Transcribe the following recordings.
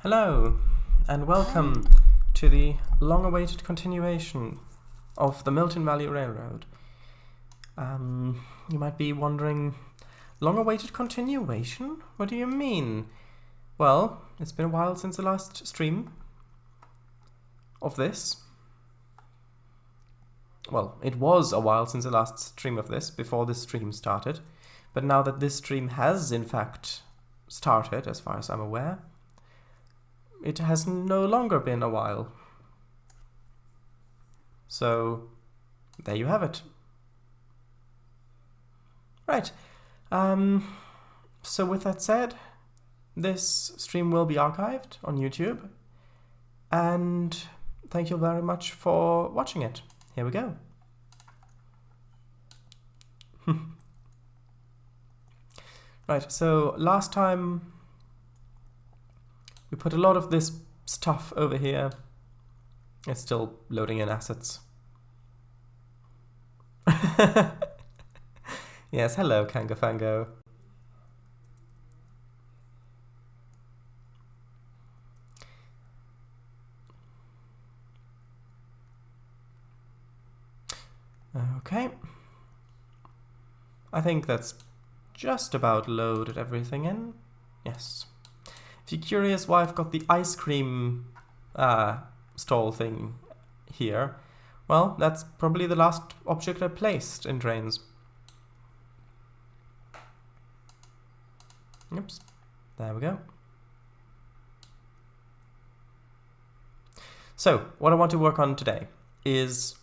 Hello, and welcome to the long-awaited continuation of the Milton Valley Railroad. You might be wondering, long-awaited continuation? What do you mean? Well, it's been a while since the last stream of this. Well, it was a while since the last stream of this, before this stream started. But now that this stream has, in fact, started, as far as I'm aware, it has no longer been a while. So, there you have it. Right. So with that said, this stream will be archived on YouTube. And thank you very much for watching it. Here we go. Right, so last time we put a lot of this stuff over here. It's still loading in assets. Yes, hello, Kangafango. Okay. I think that's just about loaded everything in. Yes. If you're curious why I've got the ice cream stall thing here, well, that's probably the last object I placed in Trainz. Oops, there we go. So, what I want to work on today is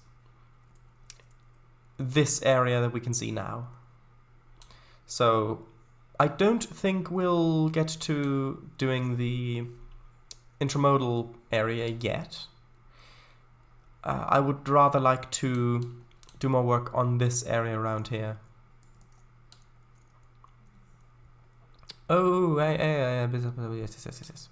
this area that we can see now. So, I don't think we'll get to doing the intramodal area yet. I would rather like to do more work on this area around here. Oh, yes.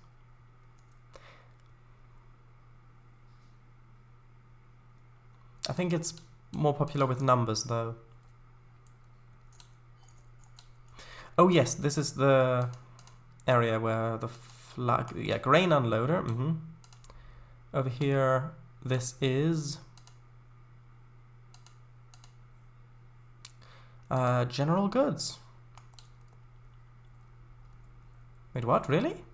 I think it's more popular with numbers, though. Oh yes, this is the area where the grain unloader. Over here, this is general goods. Wait, what? Really?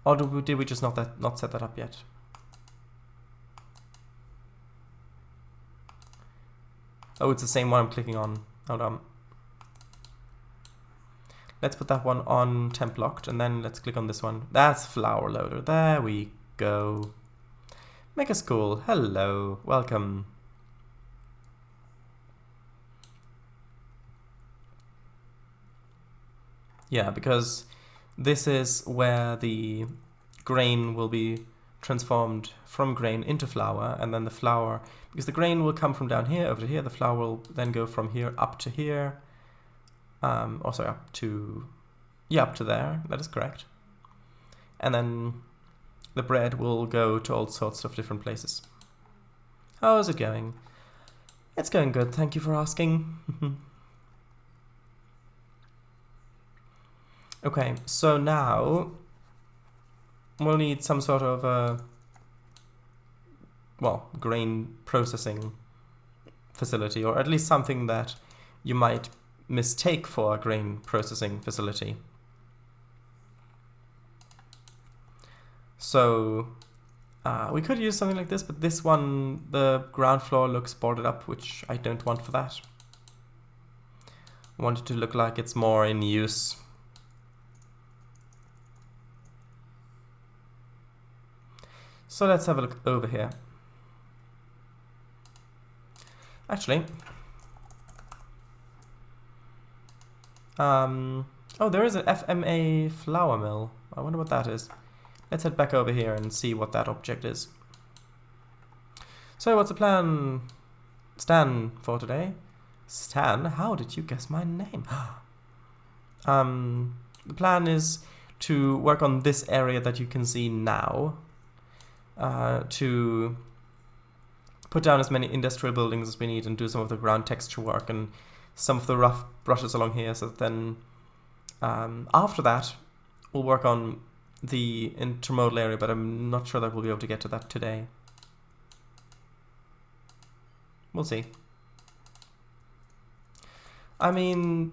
Or did we just not set that up yet? Oh, it's the same one I'm clicking on. Hold on. Let's put that one on temp locked, and then let's click on this one. That's flower loader. There we go. Mega School. Hello. Welcome. Yeah, because this is where the grain will be transformed from grain into flour, and then the flour, because the grain will come from down here over to here, the flour will then go from here up to here. Up to there, that is correct. And then the bread will go to all sorts of different places. How is it going? It's going good, thank you for asking. Okay, so now we'll need some sort of grain processing facility, or at least something that you might mistake for a grain processing facility. So we could use something like this, but this one, the ground floor looks boarded up, which I don't want for that. I want it to look like it's more in use. So let's have a look over here. Actually, oh, there is an FMA flour mill. I wonder what that is. Let's head back over here and see what that object is. So, what's the plan, Stan, for today? Stan, how did you guess my name? The plan is to work on this area that you can see now, to put down as many industrial buildings as we need and do some of the ground texture work and some of the rough brushes along here, so that then after that we'll work on the intermodal area, but I'm not sure that we'll be able to get to that today. We'll see. I mean,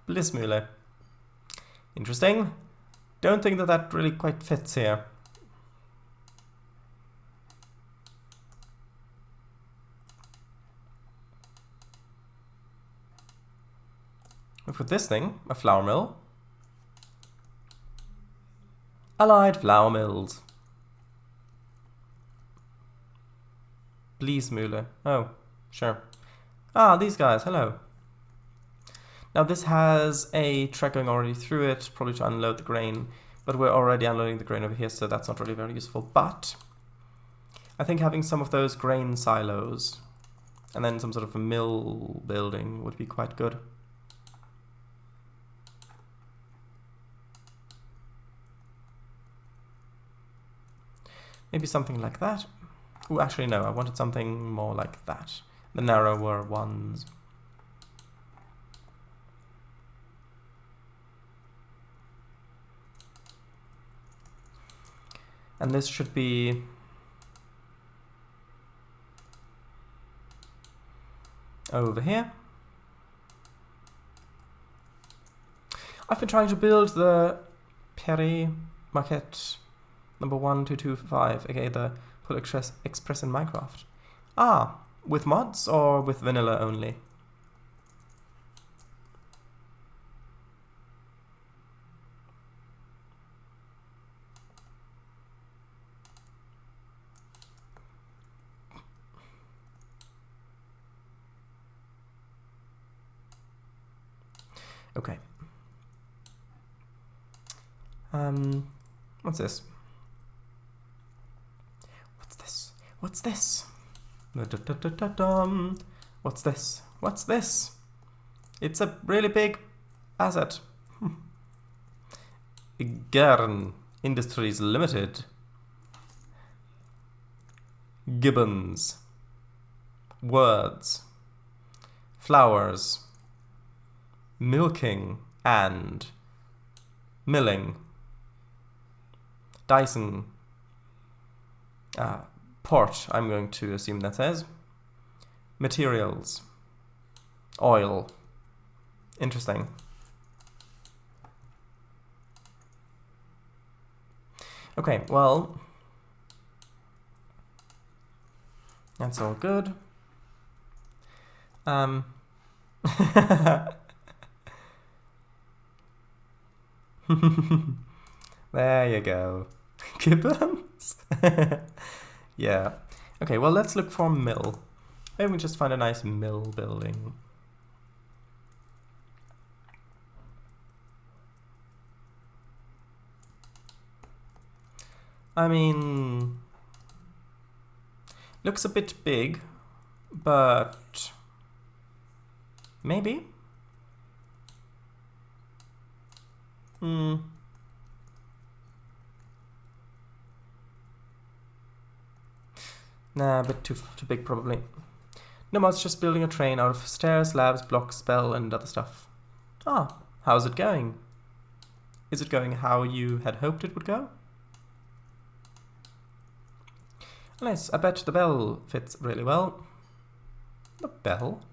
Blissmühle. Interesting. Don't think that that really quite fits here. We've got this thing, a flour mill. Allied flour mills. Blissmühle. Oh, sure. Ah, these guys, hello. Now this has a track going already through it, probably to unload the grain, but we're already unloading the grain over here, so that's not really very useful. But I think having some of those grain silos and then some sort of a mill building would be quite good. Maybe something like that. Oh, actually no, I wanted something more like that. The narrower ones. And this should be over here. I've been trying to build the Perry Maquette number 1225, aka the Pull Express in Minecraft. Ah, with mods or with vanilla only? Okay. What's this? What's this? What's this? What's this? It's a really big asset. Gern Industries Limited. Gibbons. Words. Flowers. Milking and milling. Dyson. Port, I'm going to assume that says. Materials. Oil. Interesting. Okay, well, that's all good. There you go. Gibbons? Yeah. Okay, well, let's look for a mill. Maybe we just find a nice mill building. I mean, looks a bit big, but maybe. Nah, a bit too big probably. No, it's just building a train out of stairs, slabs, blocks, spell, and other stuff. Ah, how's it going? Is it going how you had hoped it would go? Nice, I bet the bell fits really well. The bell?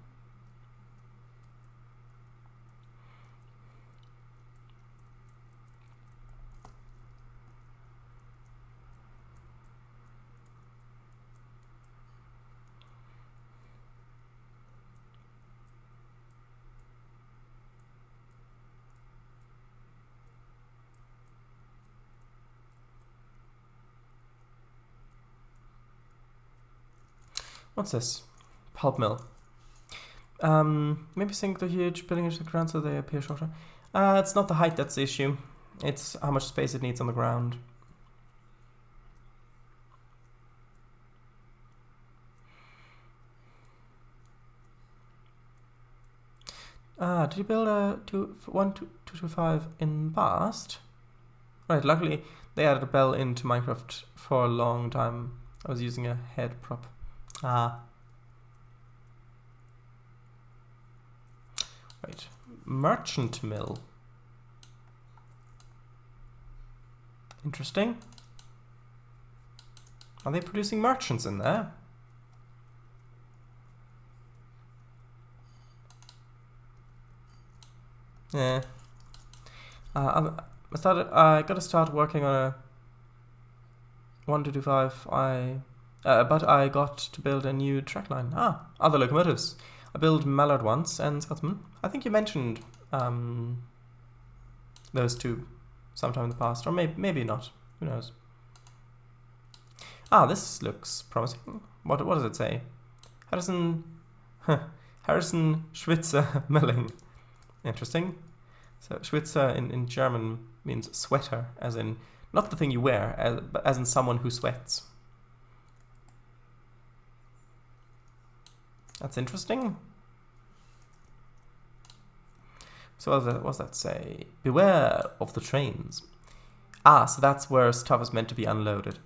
What's this? Pulp mill. Maybe sink the huge building into the ground so they appear shorter. It's not the height that's the issue. It's how much space it needs on the ground. Did you build a 1.225 in Bast? Right, luckily they added a bell into Minecraft for a long time. I was using a head prop. Right. Merchant mill. Interesting. Are they producing merchants in there? Yeah. I gotta start working on a 1225. But I got to build a new track line. Other locomotives. I built Mallard once and Scotsman. I think you mentioned those two sometime in the past, or maybe not. Who knows? This looks promising. What does it say? Harrison Schwitzer Milling. Interesting. So Schwitzer in German means sweater, as in not the thing you wear, but as in someone who sweats. That's interesting. So what does that say? Beware of the trains. So that's where stuff is meant to be unloaded.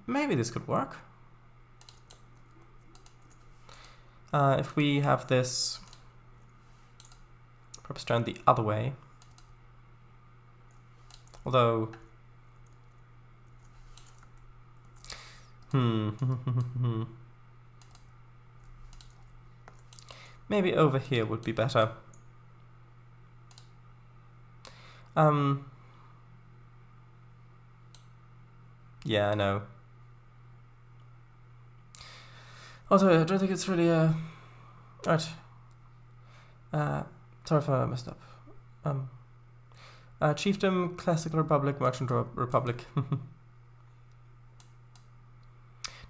Maybe this could work. If we have this perhaps turned the other way. Although... maybe over here would be better. Yeah, I know. Also, I don't think it's really right. Sorry if I messed up. Chiefdom, Classical Republic, Merchant Republic.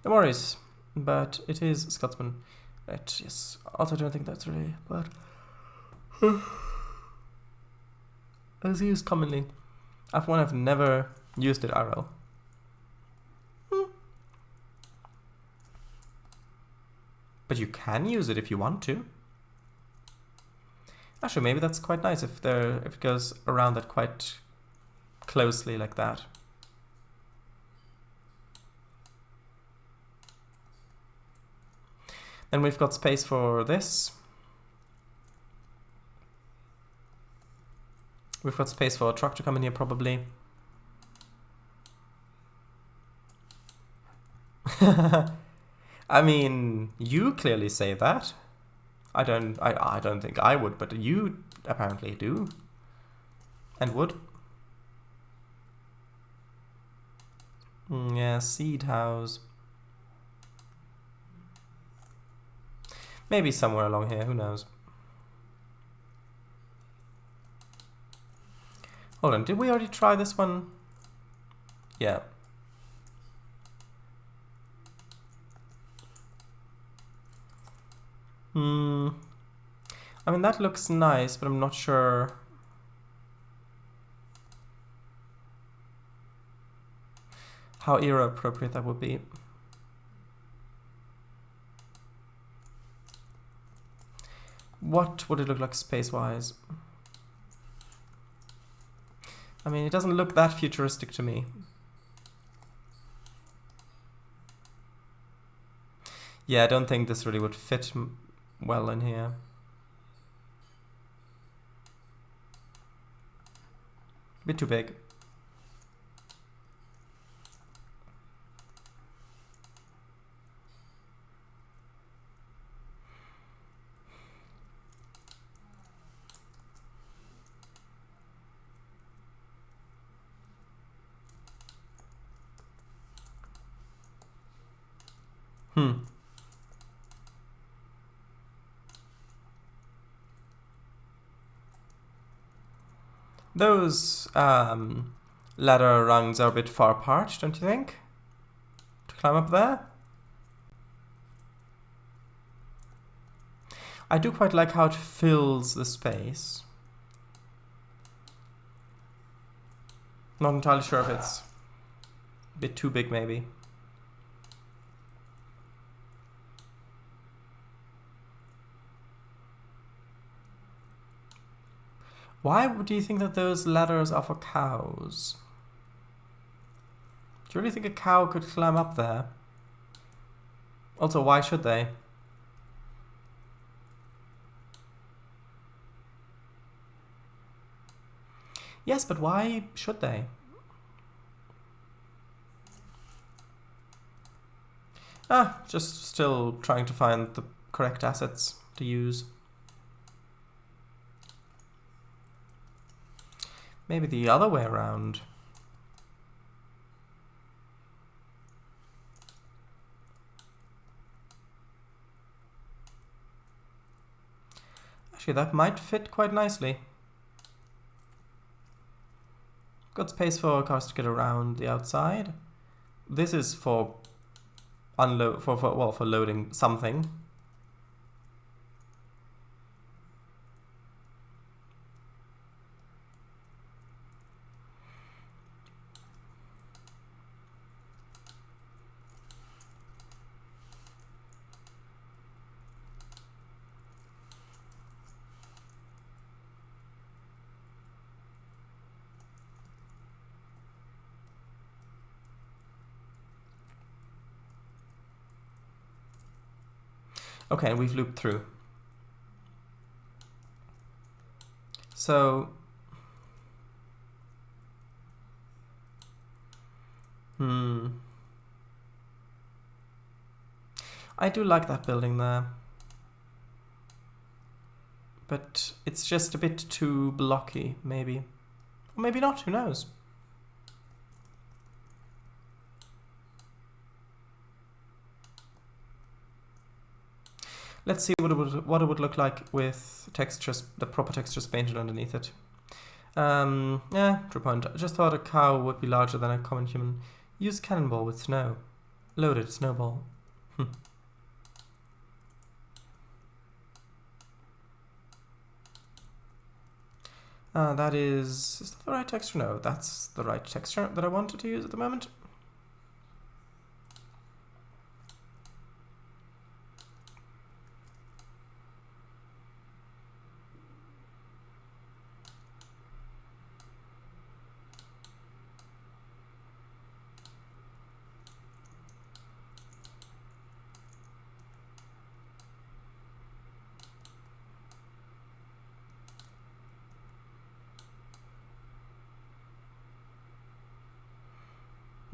No worries, but it is Scotsman. Right, yes. Also, I don't think that's really bad. As used commonly. I've never used it IRL. But you can use it if you want to. Actually, maybe that's quite nice if it goes around that quite closely like that. Then we've got space for this. We've got space for a truck to come in here probably. I mean, you clearly say that. I don't think I would, but you apparently do. And would. Yeah, seed house. Maybe somewhere along here, who knows. Hold on, did we already try this one? Yeah. I mean, that looks nice, but I'm not sure how era appropriate that would be. What would it look like space-wise? I mean, it doesn't look that futuristic to me. Yeah, I don't think this really would fit well in here. A bit too big. Those ladder rungs are a bit far apart, don't you think? To climb up there? I do quite like how it fills the space. Not entirely sure if it's a bit too big, maybe. Why do you think that those ladders are for cows? Do you really think a cow could climb up there? Also, why should they? Yes, but why should they? Just still trying to find the correct assets to use. Maybe the other way around. Actually, that might fit quite nicely. Got space for cars to get around the outside. This is for for loading something. Okay, and we've looped through. So, I do like that building there. But it's just a bit too blocky, maybe. Or maybe not, who knows? Let's see what it would look like with textures, the proper textures painted underneath it. Yeah, true point. I just thought a cow would be larger than a common human. Use cannonball with snow. Loaded snowball. That is that the right texture? No, that's the right texture that I wanted to use at the moment.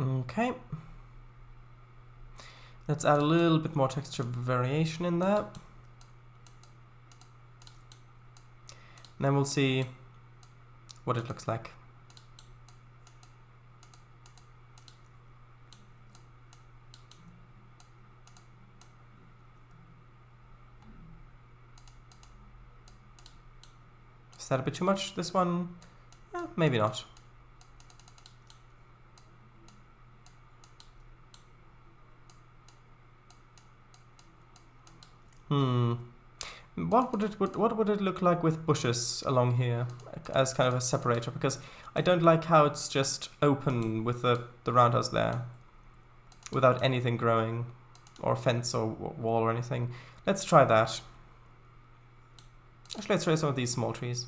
Okay. Let's add a little bit more texture variation in there. And then we'll see what it looks like. Is that a bit too much, this one? Maybe not. What would it look like with bushes along here as kind of a separator? Because I don't like how it's just open with the roundhouse there, without anything growing, or fence or wall or anything. Let's try that. Actually, let's try some of these small trees.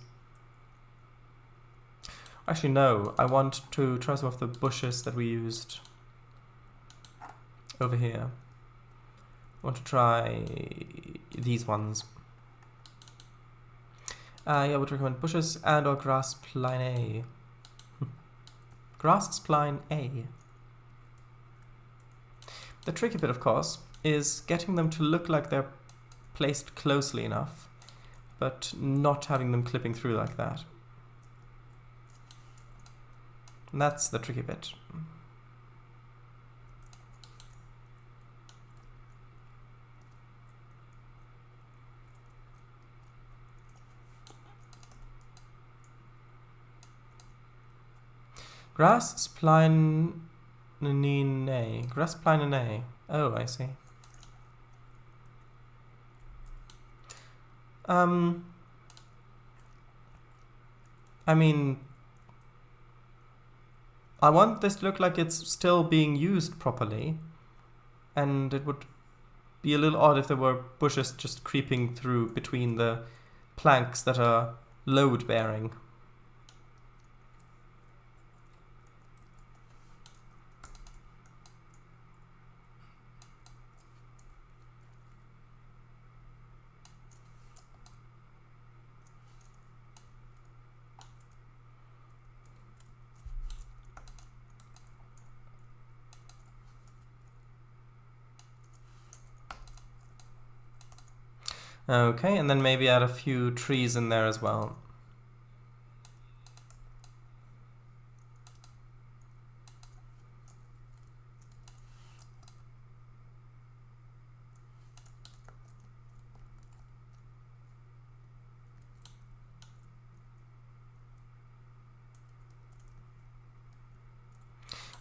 Actually, no. I want to try some of the bushes that we used over here. I want to try these ones. Yeah, I would recommend bushes and or grass spline A. Grass spline A. The tricky bit, of course, is getting them to look like they're placed closely enough, but not having them clipping through like that. And that's the tricky bit. Grass spline A. Grass spline A. Oh, I see. I mean, I want this to look like it's still being used properly, and it would be a little odd if there were bushes just creeping through between the planks that are load bearing. Okay, and then maybe add a few trees in there as well.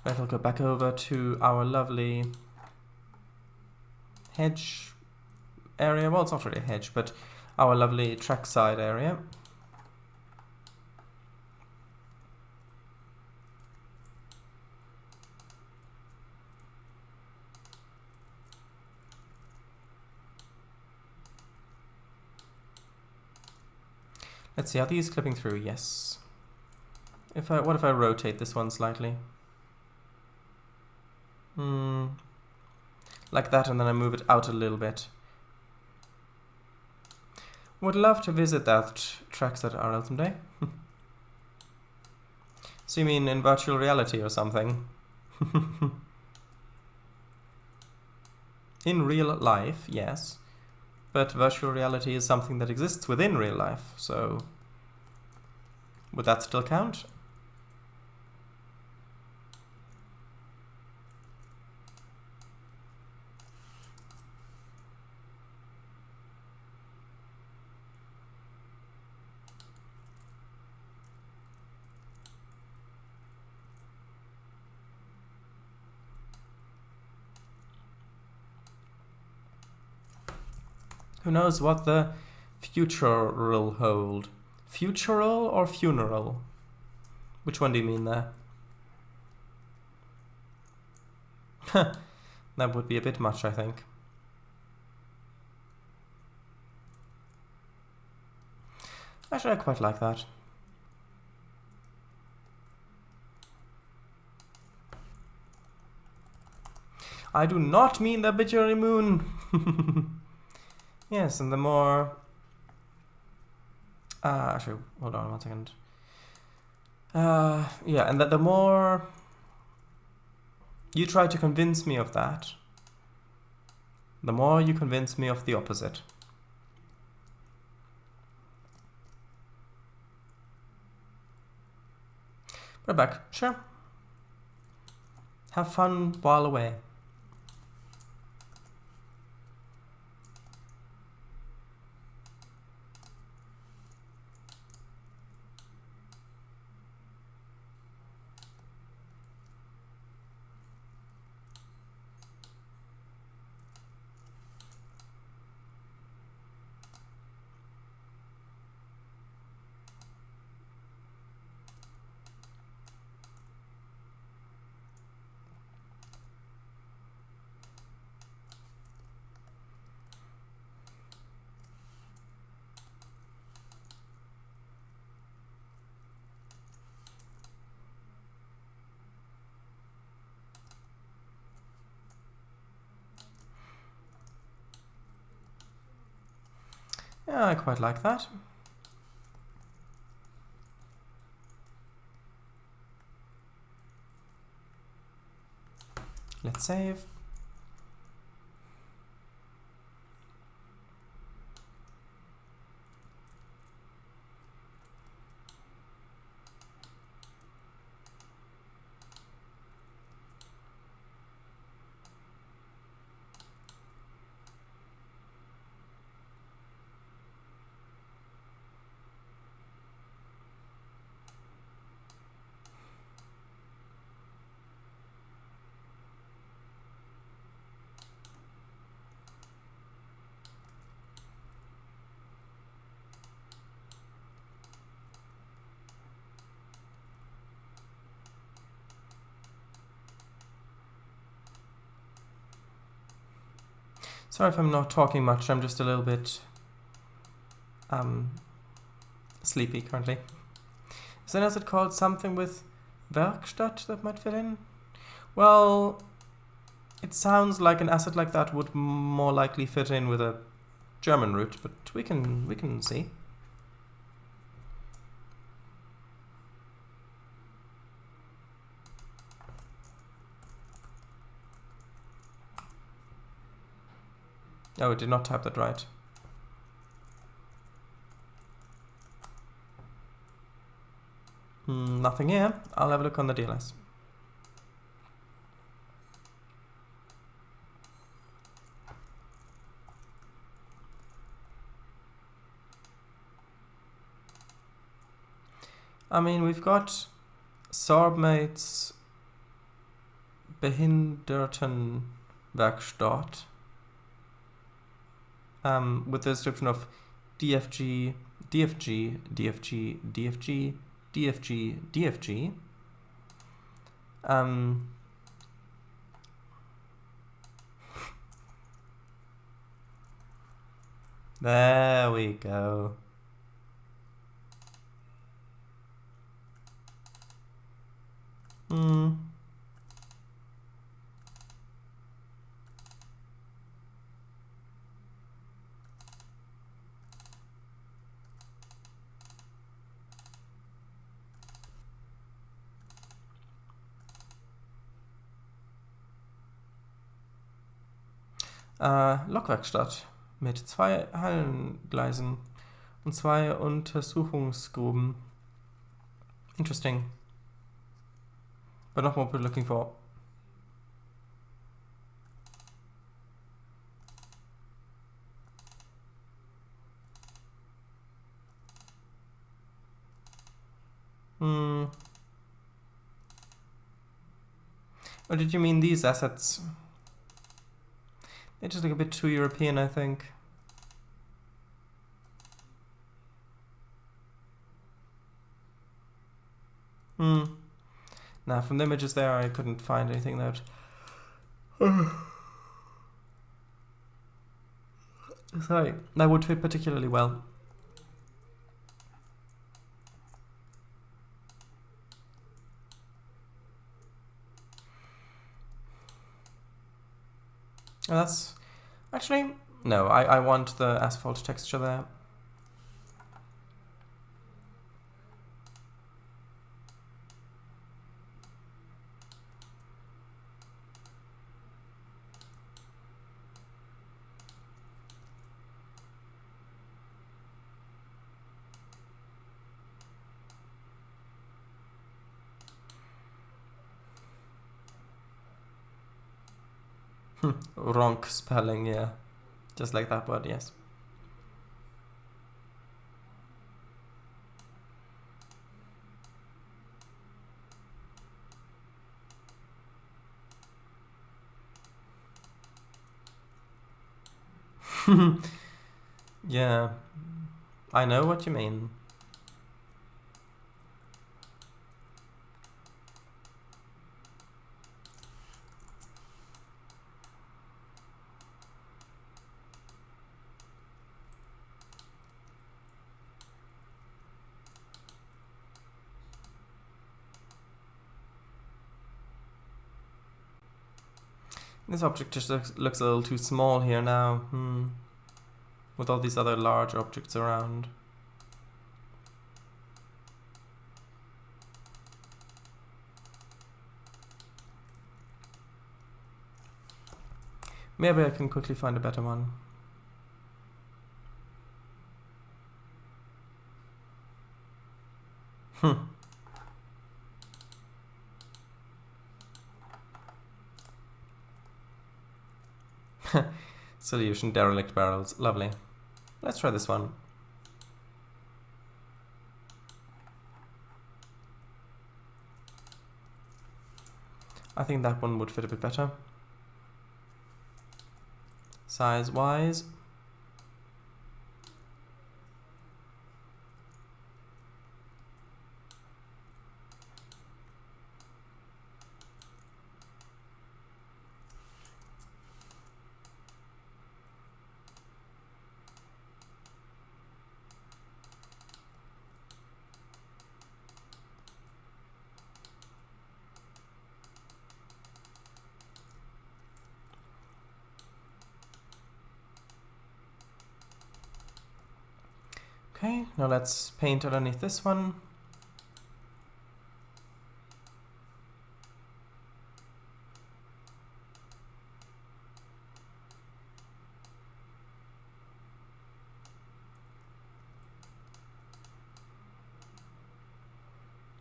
Right, I'll go back over to our lovely hedge area. Well, it's not really a hedge, but our lovely trackside area. Let's see, are these clipping through? Yes. What if I rotate this one slightly? Like that, and then I move it out a little bit. Would love to visit that Trackset RL someday. So you mean in virtual reality or something? In real life, yes. But virtual reality is something that exists within real life, so would that still count? Who knows what the future will hold? Futural or funeral? Which one do you mean there? That would be a bit much, I think. Actually, I quite like that. I do not mean the arbitrary moon. Yes, and the more... actually, hold on 1 second. Yeah, and that the more you try to convince me of that, the more you convince me of the opposite. We're back. Sure. Have fun while away. Yeah, I quite like that. Let's save. Sorry if I'm not talking much, I'm just a little bit sleepy currently. Is an asset called something with Werkstatt that might fit in? Well, it sounds like an asset like that would more likely fit in with a German root, but we can see. Oh, it did not type that right. Nothing here. I'll have a look on the DLS. I mean, we've got Sorbmates Behindertenwerkstatt with the description of DFG, DFG, DFG, DFG, DFG, DFG. There we go. Lokwerkstatt mit 2 Hallengleisen und 2 Untersuchungsgruben. Interesting. But not what we're looking for. Or did you mean these assets? They just look a bit too European, I think. Now, from the images there, I couldn't find anything that... Sorry, that would fit particularly well. That's... Actually, no, I want the asphalt texture there. Wrong spelling, yeah. Just like that word, yes. Yeah, I know what you mean. This object just looks a little too small here now, with all these other large objects around. Maybe I can quickly find a better one. Solution, derelict barrels. Lovely. Let's try this one. I think that one would fit a bit better. Size-wise. Okay, now let's paint underneath this one.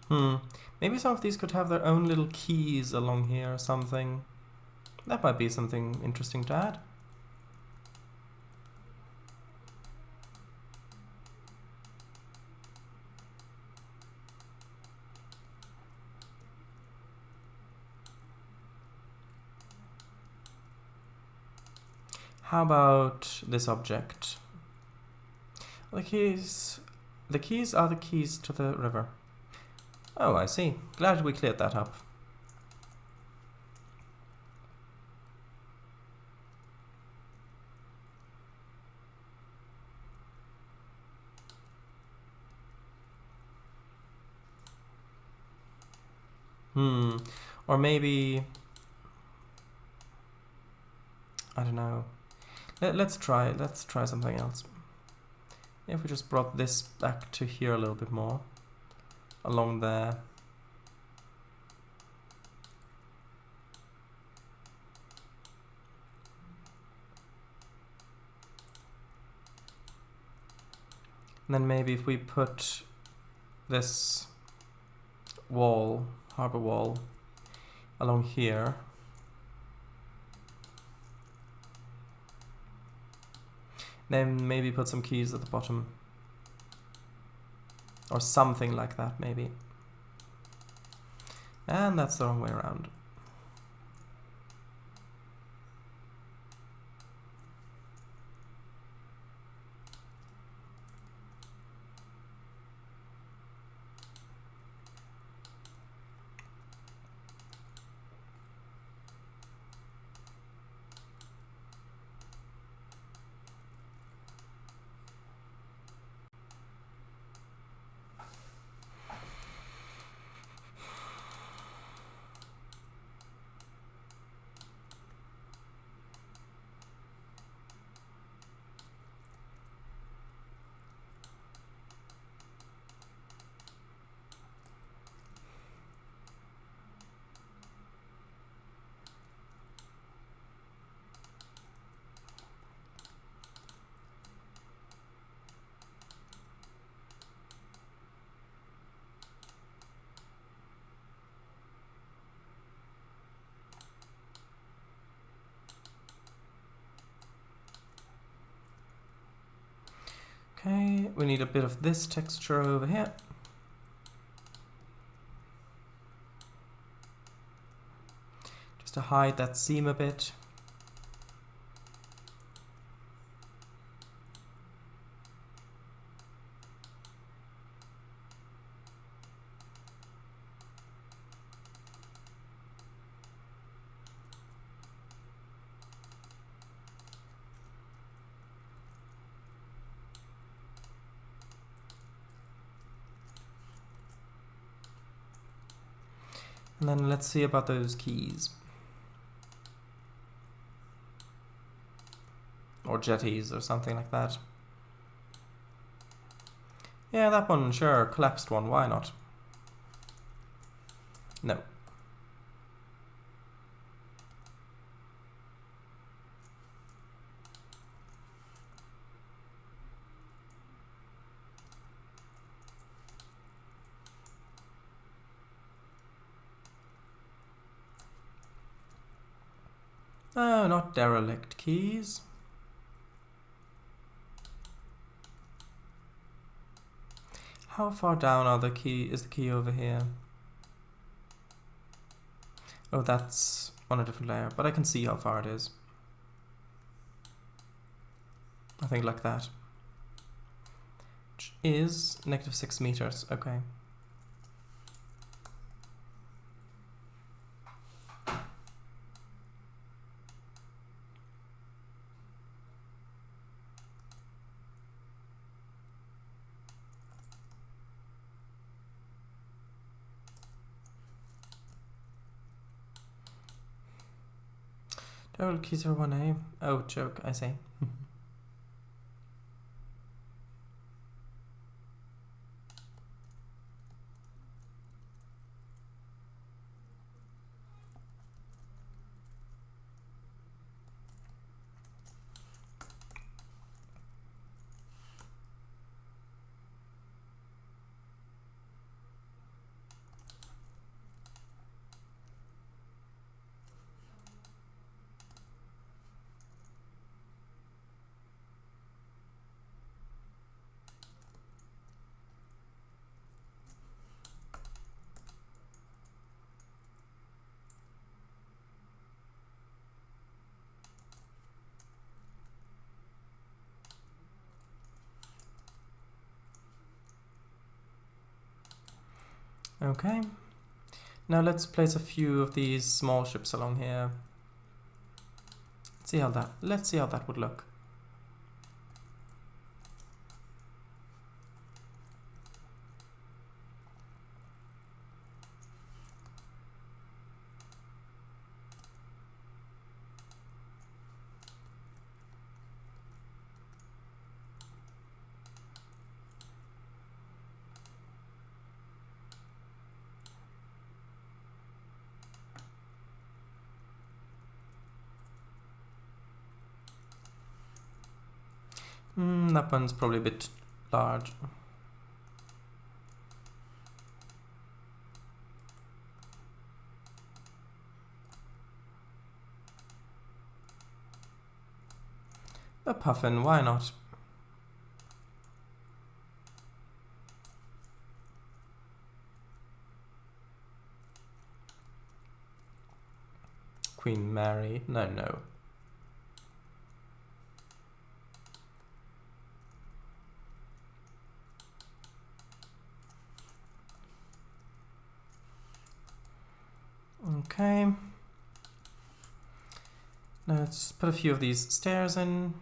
Maybe some of these could have their own little keys along here or something. That might be something interesting to add. How about this object? The keys are the keys to the river. Oh, I see. Glad we cleared that up. Or maybe, I don't know. Let's try something else. If we just brought this back to here a little bit more, along there. And then maybe if we put this wall, harbor wall, along here. Then maybe put some keys at the bottom. Or something like that, maybe. And that's the wrong way around. Okay, we need a bit of this texture over here. Just to hide that seam a bit. And then let's see about those keys. Or jetties or something like that. Yeah, that one, sure, collapsed one, why not? No. Oh, not derelict keys. How far down are the key? Is the key over here? Oh, that's on a different layer, but I can see how far it is. I think like that. Which is -6 meters. Okay. Derelict keys are 1A. Oh, joke, I see. Okay. Now let's place a few of these small ships along here. Let's see how that would look. That one's probably a bit large. A puffin, why not? Queen Mary, no. Okay. Now let's put a few of these stairs in.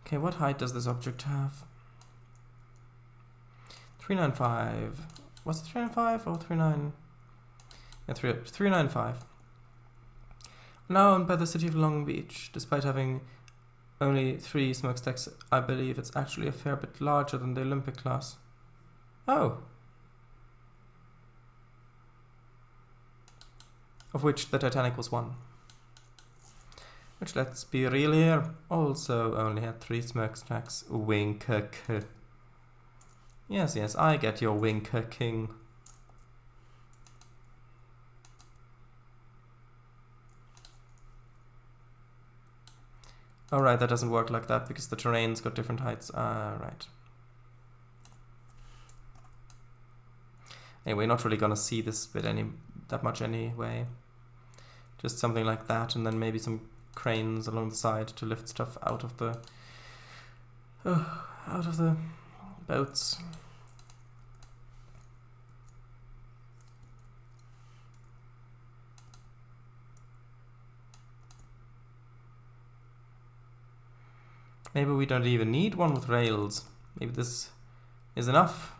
Okay, what height does this object have? 395. Was it 395 or 39? Yeah, 395. Now owned by the city of Long Beach. Despite having only 3 smokestacks, I believe it's actually a fair bit larger than the Olympic class. Oh. Of which the Titanic was 1. Which, let's be real here, also only had 3 smokestacks. Wink. Yes, I get your wink, king. Alright, that doesn't work like that because the terrain's got different heights. Right. Anyway, not really gonna see this bit that much anyway. Just something like that, and then maybe some cranes along the side to lift stuff out of the boats. Maybe we don't even need one with rails. Maybe this is enough.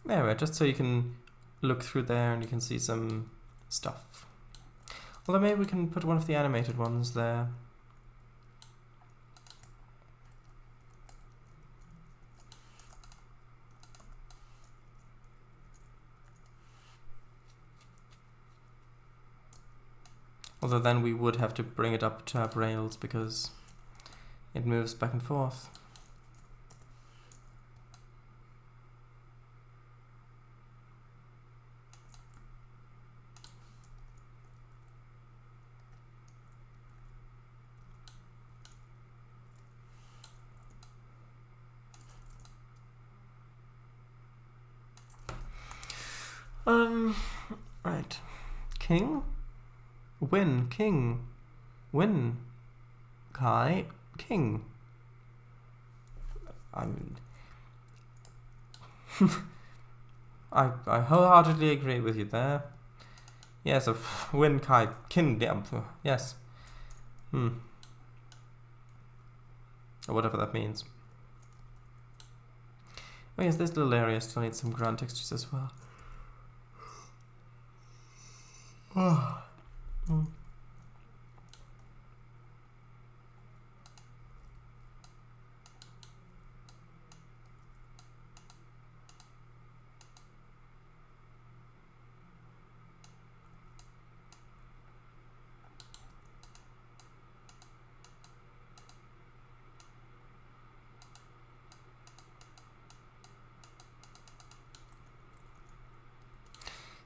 There we are, just so you can look through there and you can see some stuff. Although maybe we can put one of the animated ones there. Although then we would have to bring it up to have rails because it moves back and forth. Right. King? Win. King. Win. Kai. King. I wholeheartedly agree with you there. Yes, Win Kai. King. Yes. Or whatever that means. Oh yes, this little area still needs some ground textures as well. Mm.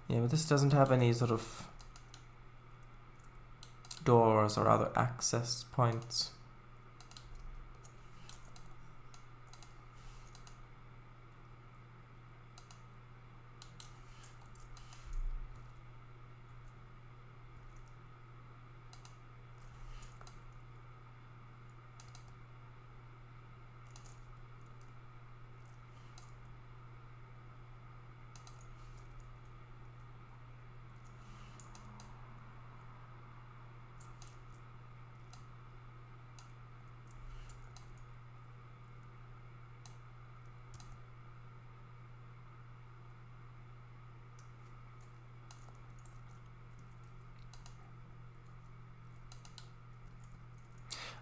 Yeah, but this doesn't have any sort of doors or other access points.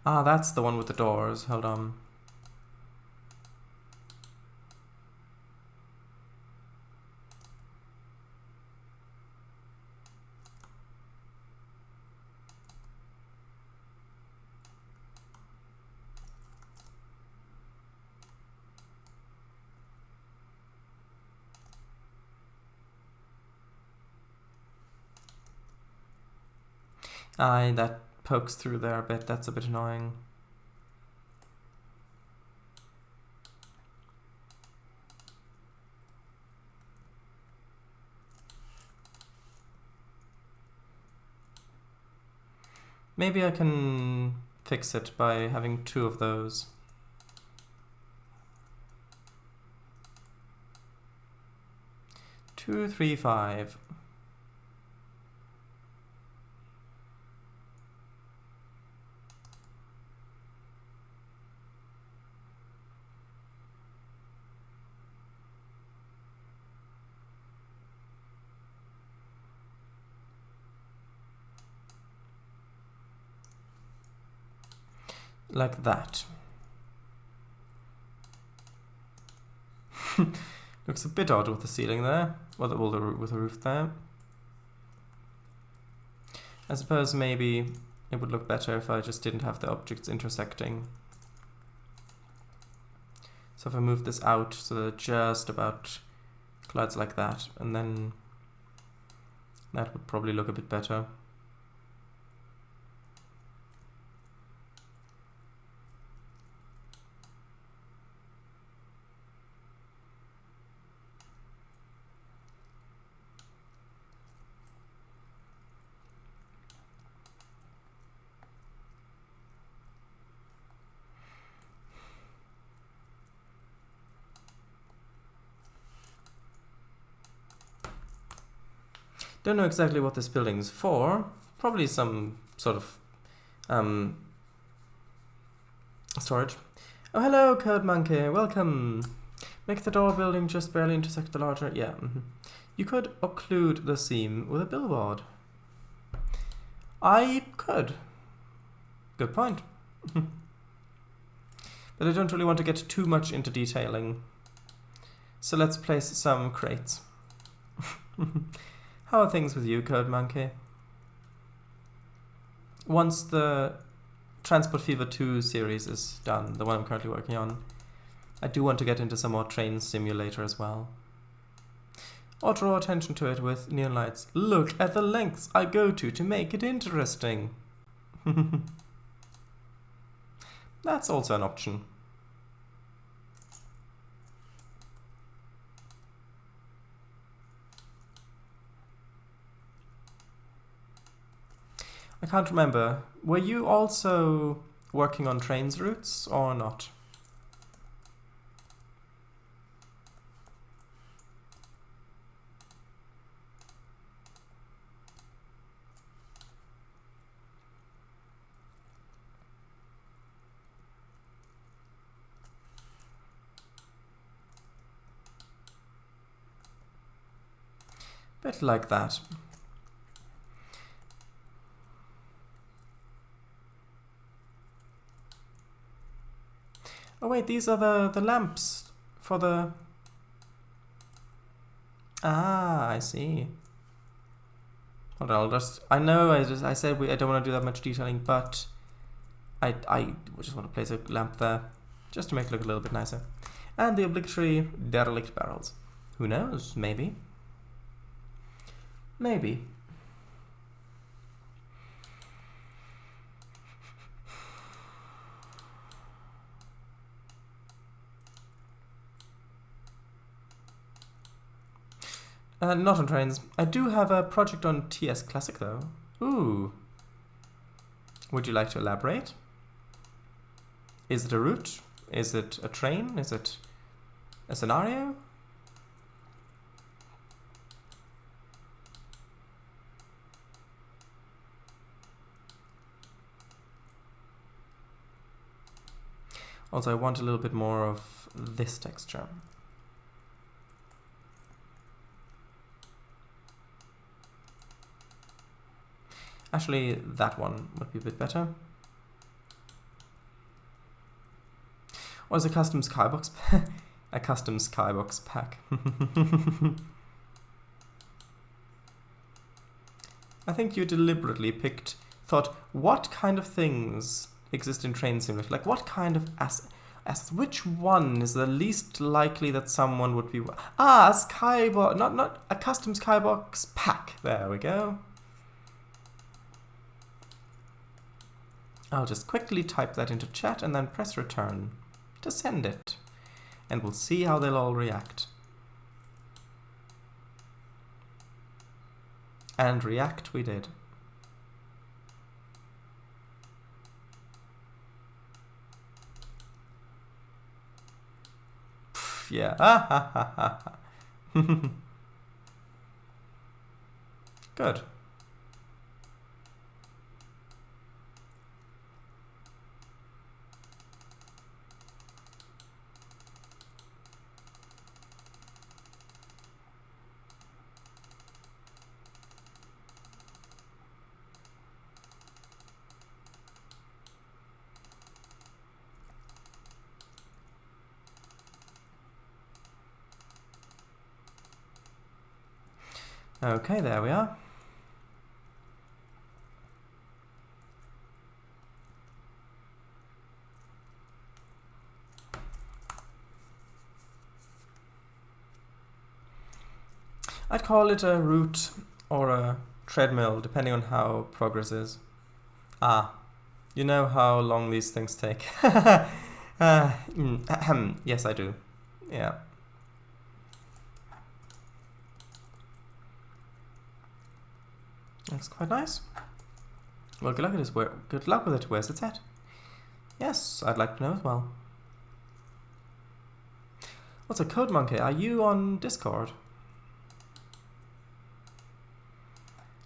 Ah, that's the one with the doors. Hold on. Aye, that pokes through there a bit. That's a bit annoying. Maybe I can fix it by having 2 of those. Two, 3, 5. Like that. Looks a bit odd with the ceiling there. Well, with the roof there. I suppose maybe it would look better if I just didn't have the objects intersecting. So if I move this out so that it just about collides like that, and then that would probably look a bit better. Don't know exactly what this building is for. Probably some sort of storage. Oh, hello, Code Monkey. Welcome. Make the door building just barely intersect the larger... Yeah. You could occlude the seam with a billboard. I could. Good point. But I don't really want to get too much into detailing. So let's place some crates. How are things with you, Code Monkey? Once the Transport Fever 2 series is done, the one I'm currently working on, I do want to get into some more Trainz simulator as well. Or draw attention to it with neon lights. Look at the lengths I go to make it interesting. That's also an option. I can't remember. Were you also working on Trainz routes or not? Bit like that. Oh wait, these are the lamps for the... Ah, I see. Hold on, I'll just... I know I said I don't want to do that much detailing, but I just want to place a lamp there, just to make it look a little bit nicer. And the obligatory derelict barrels. Who knows? Maybe. Maybe. Not on Trainz. I do have a project on TS Classic though. Ooh. Would you like to elaborate? Is it a route? Is it a train? Is it a scenario? Also, I want a little bit more of this texture. Actually, that one would be a bit better. Or is a custom skybox a custom skybox pack? I think you deliberately thought, what kind of things exist in Train Simulator? Like, what kind of assets? Which one is the least likely that someone would be... Ah, a skybox, not a custom skybox pack. There we go. I'll just quickly type that into chat and then press return to send it. And we'll see how they'll all react. And react we did. Pff, yeah. Ah, ha, ha, ha, ha. Good. Okay, there we are. I'd call it a route or a treadmill, depending on how progress is. Ah, you know how long these things take. Yes, I do. Yeah. Looks quite nice. Well, good luck with it. Good luck with it. Where's it set? Yes, I'd like to know as well. What's a Code Monkey? Are you on Discord?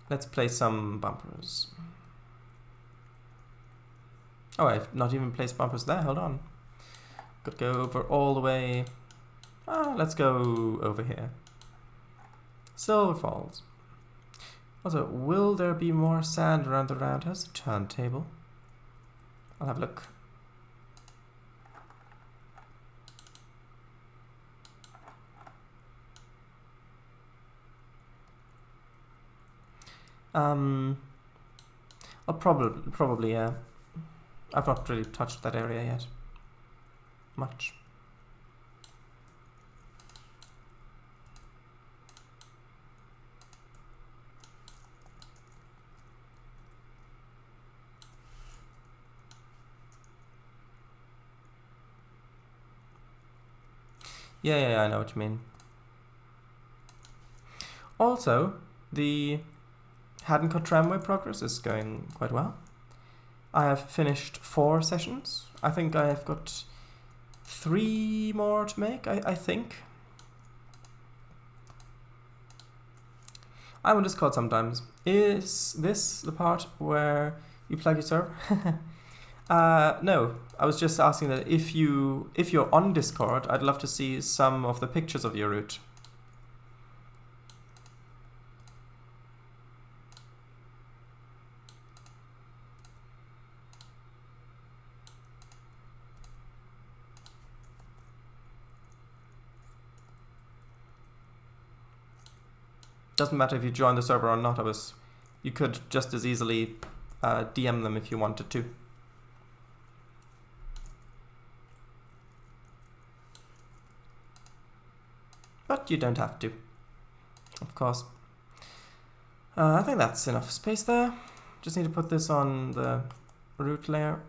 Let's play some bumpers. Oh, I've not even placed bumpers there. Hold on. Could go over all the way. Let's go over here. Silver Falls. Also, will there be more sand around the roundhouse? Turntable. I'll have a look. I'll probably, yeah. I've not really touched that area yet. Much. Yeah, I know what you mean. Also, the Haddoncut tramway progress is going quite well. I have finished 4 sessions. I think I have got 3 more to make, I think. I'm on Discord sometimes. Is this the part where you plug your server? No, I was just asking that if you're on Discord, I'd love to see some of the pictures of your route. Doesn't matter if you join the server or not. You could just as easily DM them if you wanted to. But you don't have to, of course. I think that's enough space there. Just need to put this on the root layer.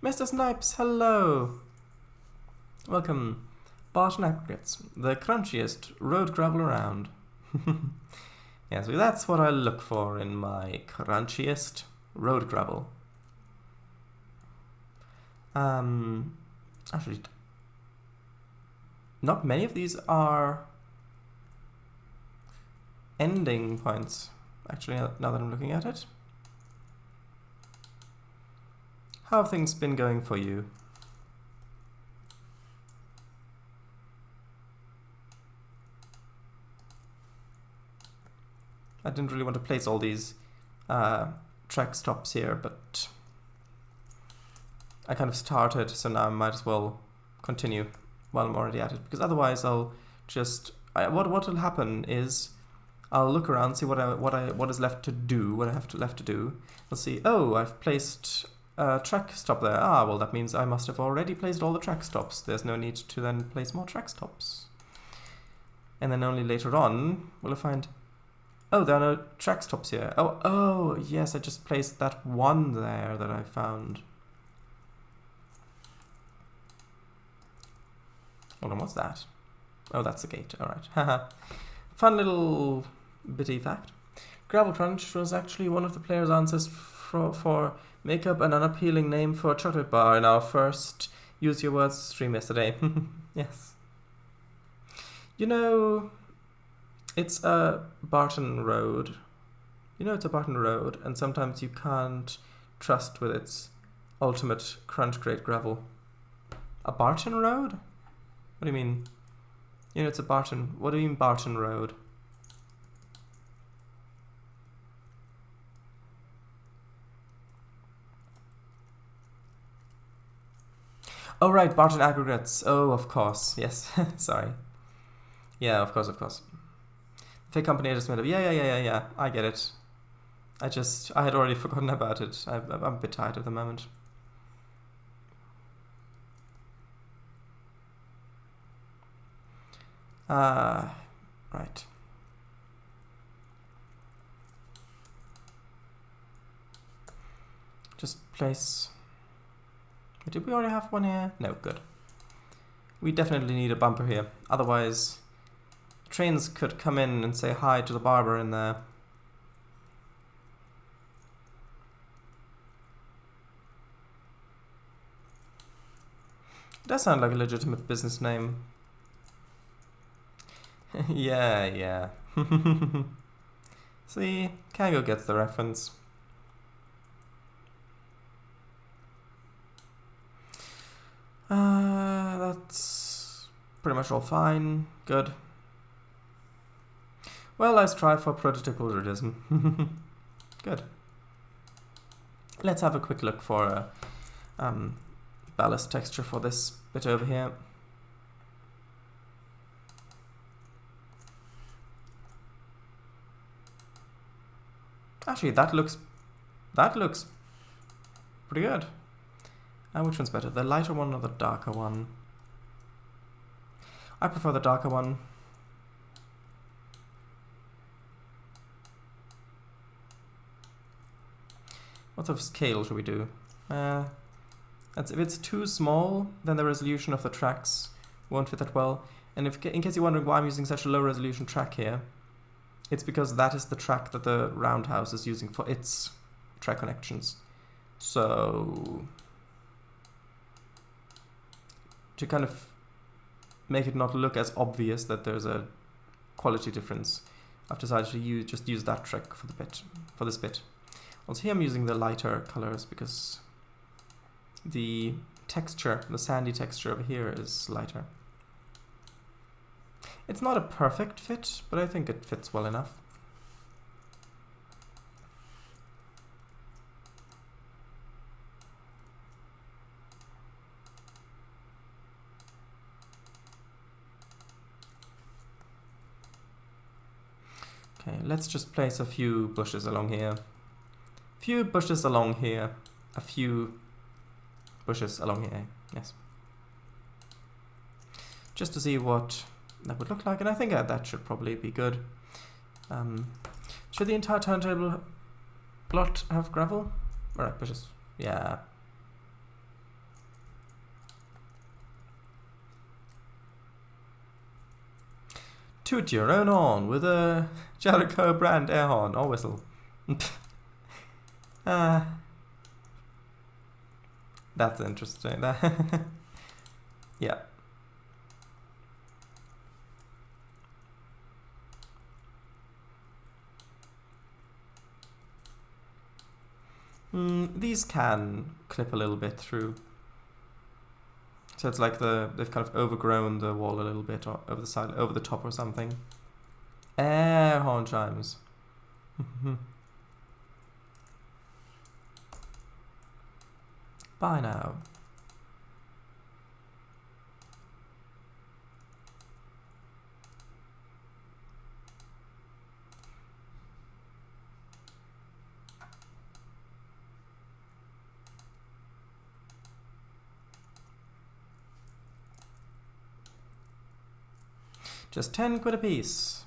Mr. Snipes, hello! Welcome. Barton Aggregates, the crunchiest road gravel around. Yes, so that's what I look for in my crunchiest road gravel. Actually, not many of these are ending points, actually, now that I'm looking at it. How have things been going for you? I didn't really want to place all these track stops here, but I kind of started, so now I might as well continue while I'm already at it, because otherwise I'll just what will happen is I'll look around, see what is left to do, what I have left to do. I'll see, oh, I've placed a track stop there. Ah, well, that means I must have already placed all the track stops. There's no need to then place more track stops. And then only later on will I find, oh, there are no track stops here. Oh, yes, I just placed that one there that I found. Hold on, what's that? Oh, that's the gate. All right. Haha. Fun little bitty fact. Gravel Crunch was actually one of the players' answers for make up an unappealing name for a chocolate bar in our first Use Your Words stream yesterday. Yes. You know, it's a Barton Road. You know it's a Barton Road, and sometimes you can't trust with its ultimate crunch grade gravel. A Barton Road? What do you mean? You know it's a Barton. What do you mean Barton Road? Oh right, Barton Aggregates. Oh, of course. Yes. Sorry. Yeah, of course. Fake company I just made up. Yeah. I get it. I had already forgotten about it. I'm a bit tired at the moment. Right. Just place... Did we already have one here? No, good. We definitely need a bumper here. Otherwise, Trainz could come in and say hi to the barber in there. It does sound like a legitimate business name. Yeah. See, Kago gets the reference. That's pretty much all fine. Good. Well, let's try for prototypal realism. Good. Let's have a quick look for a ballast texture for this bit over here. Actually, that looks pretty good. Which one's better, the lighter one or the darker one? I prefer the darker one. What sort of scale should we do? If it's too small, then the resolution of the tracks won't fit that well. And in case you're wondering why I'm using such a low resolution track here, it's because that is the track that the roundhouse is using for its track connections. So, to kind of make it not look as obvious that there's a quality difference, I've decided to just use that trick for this bit. Also here I'm using the lighter colors because the texture, the sandy texture over here is lighter. It's not a perfect fit, but I think it fits well enough. let's just place a few bushes along here. Few bushes along here. A few bushes along here, yes. Just to see what that would look like, and I think that should probably be good. Should the entire turntable plot have gravel? Alright, bushes. Yeah. Toot your own horn with a Jericho brand air horn or whistle. That's interesting. Yeah. These can clip a little bit through. So it's like they've kind of overgrown the wall a little bit, or over the side, over the top or something. Air horn chimes. Bye now. Just 10 quid a piece.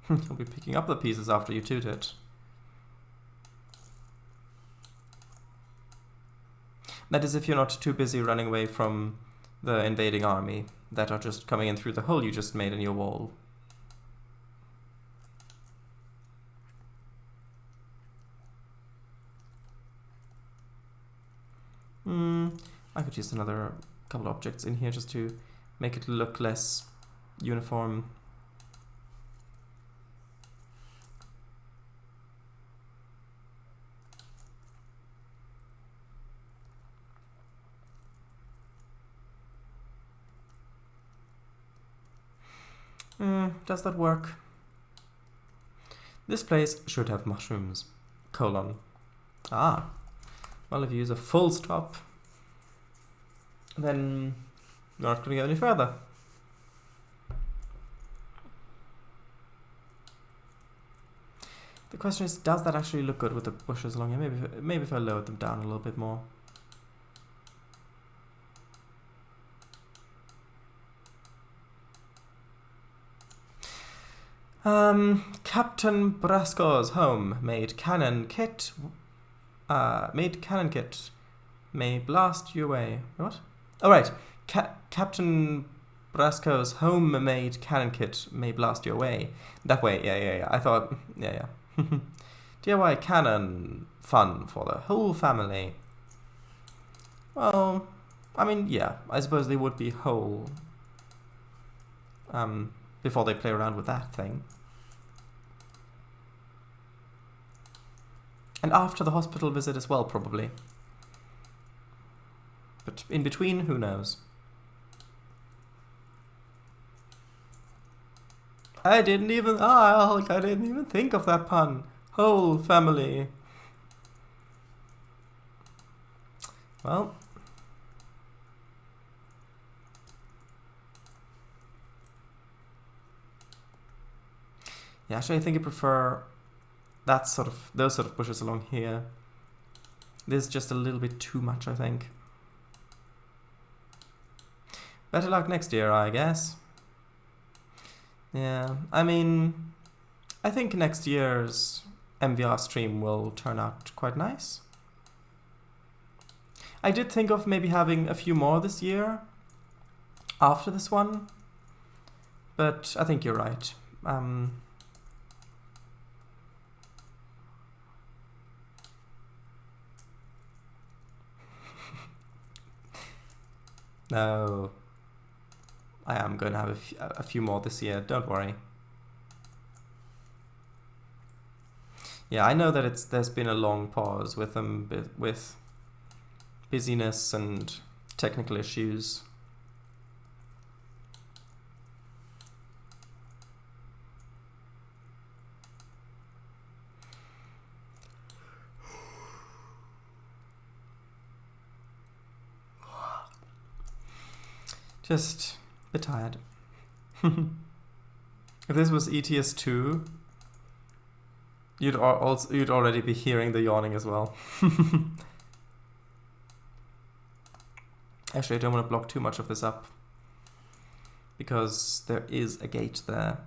You'll be picking up the pieces after you toot it. That is if you're not too busy running away from the invading army that are just coming in through the hole you just made in your wall. I could use another couple objects in here just to make it look less uniform. Does that work? This place should have mushrooms. Colon. Ah. Well, if you use a full stop, then you're not going to go any further. The question is, does that actually look good with the bushes along here? Maybe if I lowered them down a little bit more. Captain Brasco's home made cannon kit. May blast you away. What? Oh right, Captain Brasco's homemade cannon kit may blast you away. That way, yeah. I thought, yeah. DIY cannon fun for the whole family. Well, I mean, yeah, I suppose they would be whole. Before they play around with that thing. And after the hospital visit as well, probably. But in between, who knows? I didn't even think of that pun. Whole family. Well. Yeah, actually I think I prefer those sort of bushes along here. This is just a little bit too much, I think. Better luck next year, I guess. Yeah, I mean, I think next year's MVR stream will turn out quite nice. I did think of maybe having a few more this year after this one, but I think you're right. No, I am going to have a few more this year, don't worry. Yeah, I know that there's been a long pause with them, with busyness and technical issues. Just a bit tired. If this was ETS2, You'd already be hearing the yawning as well. Actually, I don't want to block too much of this up, because there is a gate there.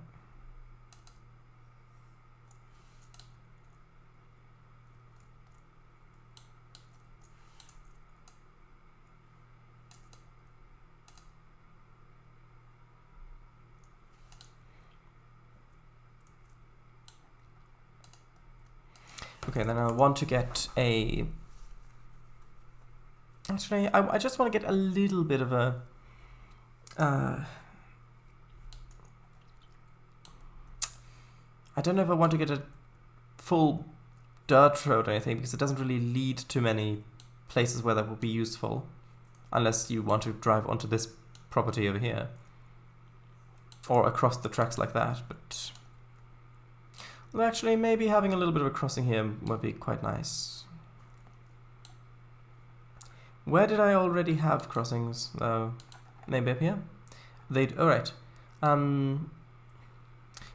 Okay, then I want to get a... Actually, I just want to get a little bit of a... I don't know if I want to get a full dirt road or anything, because it doesn't really lead to many places where that would be useful, unless you want to drive onto this property over here, or across the tracks like that. But well, actually, maybe having a little bit of a crossing here would be quite nice. Where did I already have crossings, though? Maybe up here? Alright.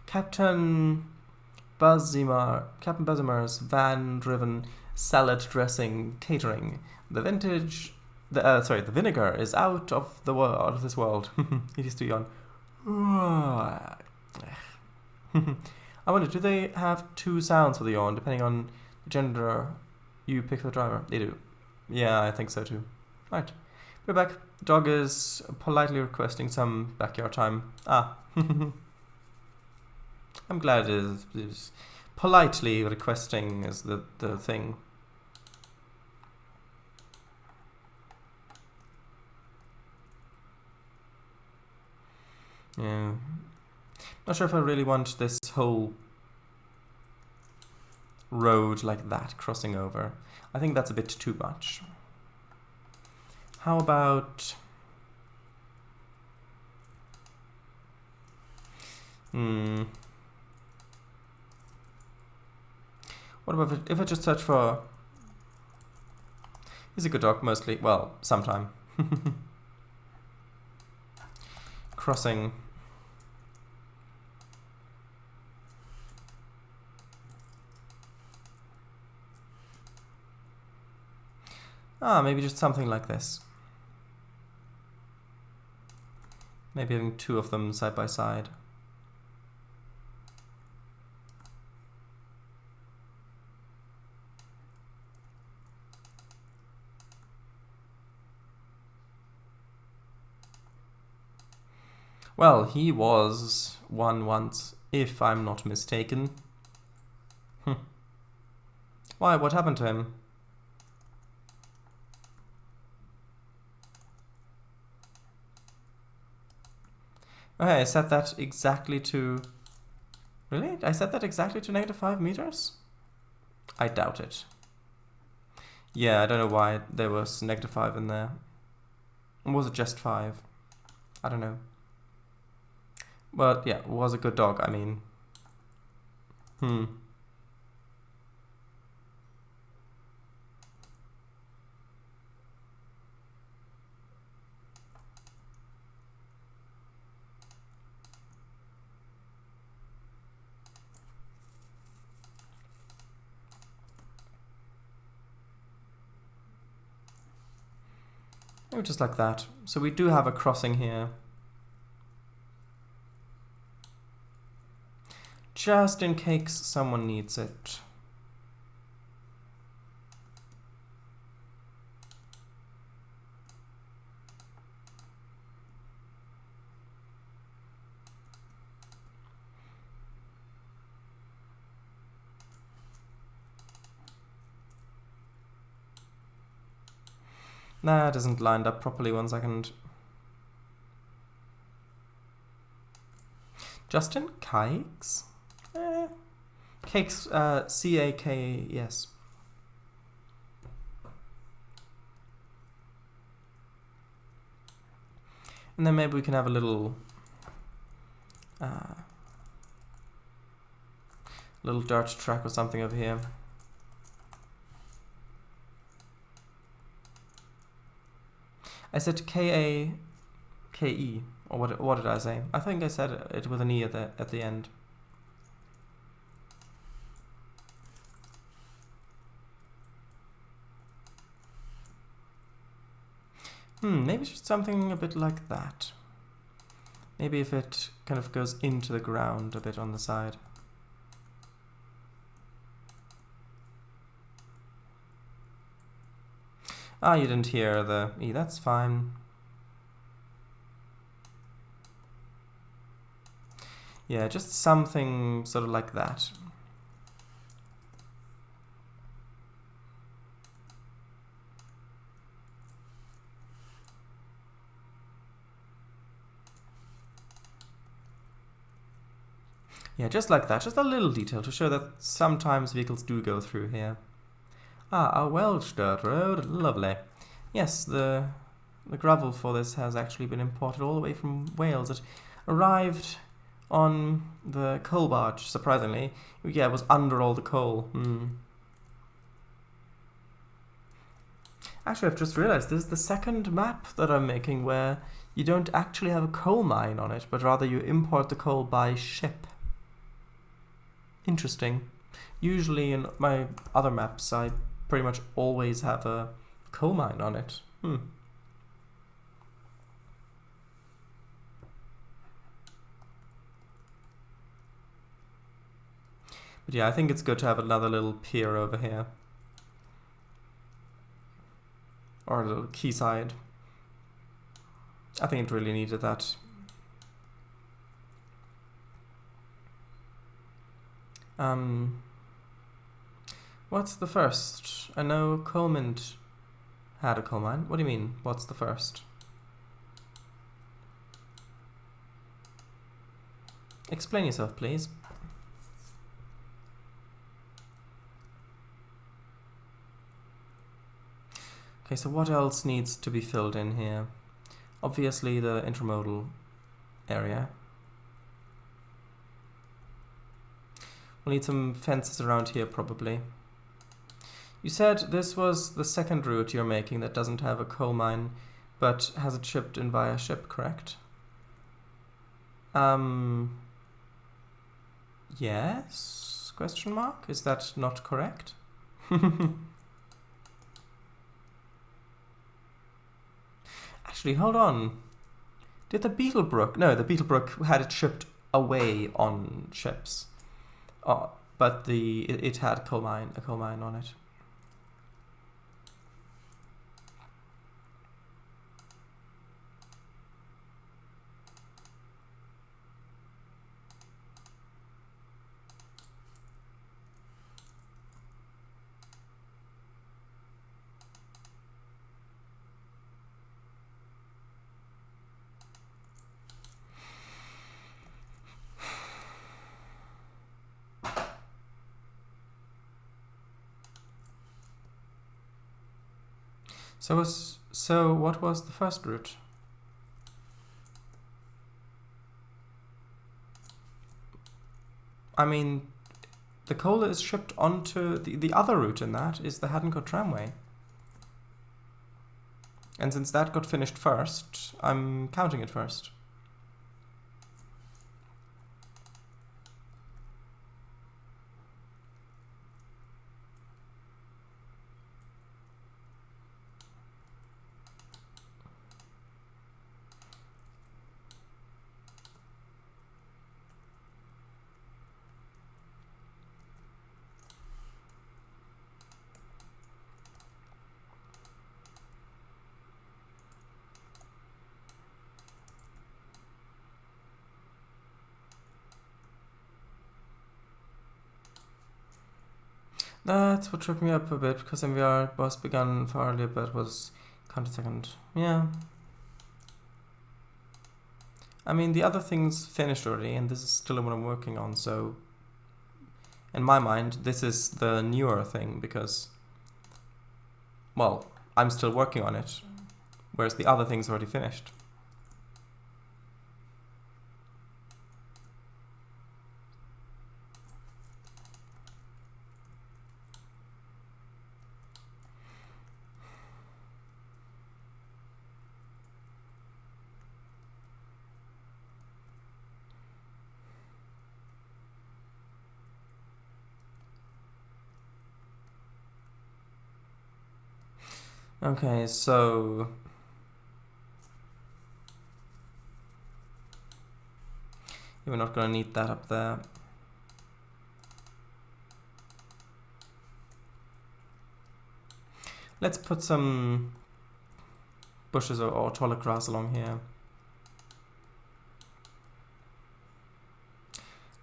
Captain Bazimar's van-driven salad dressing catering. The vinegar is out of this world. It is too young. I wonder, do they have two sounds for the yawn, depending on the gender you pick for the driver? They do. Yeah, I think so too. Right. We're back. The dog is politely requesting some backyard time. Ah. I'm glad it is politely requesting is the thing. Yeah. Not sure if I really want this whole road like that crossing over. I think that's a bit too much. How about... What about if I just search for... He's a good dog, mostly. Well, sometime. Crossing. Ah, maybe just something like this. Maybe having two of them side by side. Well, he was one once, if I'm not mistaken. Why, what happened to him? Okay, I set that exactly to... Really? I set that exactly to -5 meters? I doubt it. Yeah, I don't know why there was -5 in there. Or was it just 5? I don't know. But yeah, was a good dog, I mean. Maybe just like that. So we do have a crossing here. Just in case someone needs it. Nah, it isn't lined up properly. 1 second. Justin Cakes? Cakes, C-A-K-E-S. And then maybe we can have a little dirt track or something over here. I said K-A-K-E, or what did I say? I think I said it with an E at the end. Maybe just something a bit like that. Maybe if it kind of goes into the ground a bit on the side. Ah, you didn't hear the E, that's fine. Yeah, just something sort of like that. Yeah, just like that, just a little detail to show that sometimes vehicles do go through here. Ah, a Welsh dirt road, lovely. Yes, the gravel for this has actually been imported all the way from Wales. It arrived on the coal barge, surprisingly. Yeah, it was under all the coal. Actually, I've just realized this is the second map that I'm making where you don't actually have a coal mine on it, but rather you import the coal by ship. Interesting. Usually in my other maps, I pretty much always have a coal mine on it. But yeah, I think it's good to have another little pier over here. Or a little quayside. I think it really needed that. What's the first? I know Coalmint had a coal mine. What do you mean? What's the first? Explain yourself, please. Okay, so what else needs to be filled in here? Obviously the intermodal area. We'll need some fences around here probably. You said this was the second route you're making that doesn't have a coal mine, but has it shipped in via ship, correct? Yes? Question mark? Is that not correct? Actually, hold on. Did the Beetlebrook... No, the Beetlebrook had it shipped away on ships. But it had a coal mine on it. So what was the first route? I mean, the coal is shipped onto the other route in that is the Haddoncote tramway. And since that got finished first, I'm counting it first. That's what tripped me up a bit, because MVR was begun far earlier, but was counted second. Yeah. I mean, the other thing's finished already, and this is still what I'm working on, so... In my mind, this is the newer thing, because... Well, I'm still working on it, whereas the other thing's already finished. Okay, so We're not going to need that up there. Let's put some bushes or taller grass along here.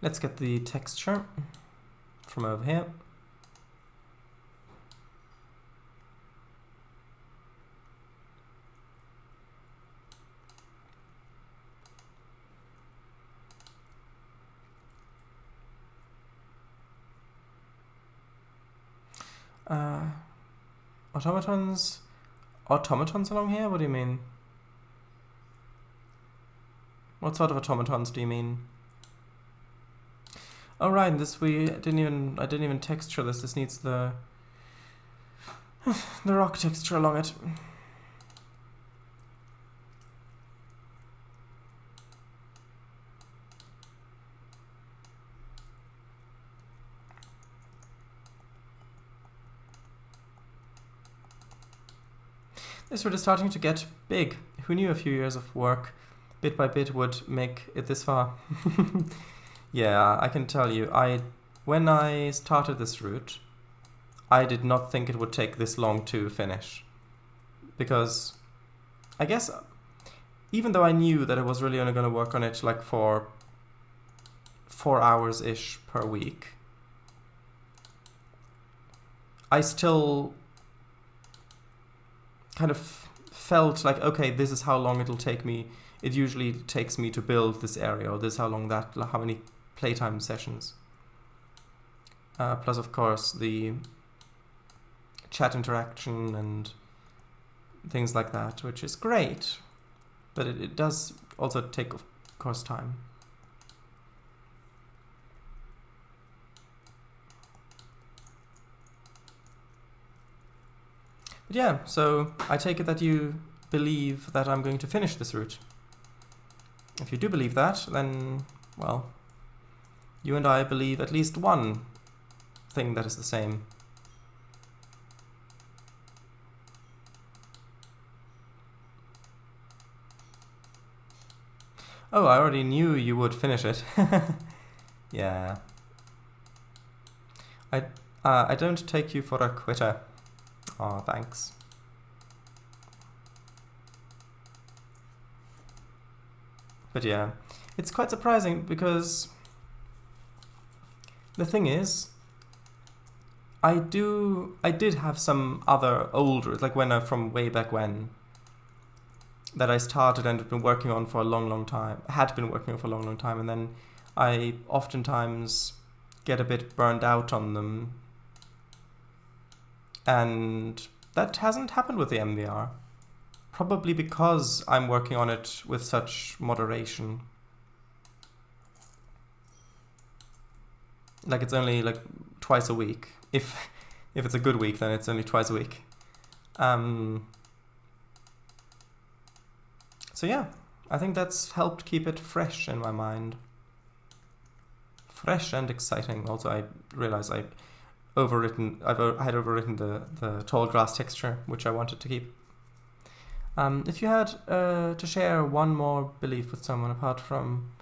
Let's get the texture from over here. Automatons along here? What do you mean? What sort of automatons do you mean? Oh right, this I didn't even texture this. This needs the the rock texture along it. This route is starting to get big. Who knew a few years of work, bit by bit, would make it this far? Yeah, I can tell you, when I started this route, I did not think it would take this long to finish. Because, I guess, even though I knew that I was really only going to work on it like for 4 hours-ish per week, I still kind of felt like, okay, this is how long it'll take me. It usually takes me to build this area, or this is how many playtime sessions. Plus, of course, the chat interaction and things like that, which is great, but it does also take, of course, time. But yeah, so I take it that you believe that I'm going to finish this route. If you do believe that, then, well, you and I believe at least one thing that is the same. Oh, I already knew you would finish it. Yeah. I don't take you for a quitter. Oh, thanks. But yeah, it's quite surprising because the thing is, I did have some other older, like from way back when, that I started and have been working on for a long time, and then I oftentimes get a bit burned out on them. And that hasn't happened with the MVR. Probably because I'm working on it with such moderation. Like it's only like twice a week. If it's a good week, then it's only twice a week. So yeah, I think that's helped keep it fresh in my mind. Fresh and exciting. Also, I realized I had overwritten the tall grass texture, which I wanted to keep. If you had to share one more belief with someone apart from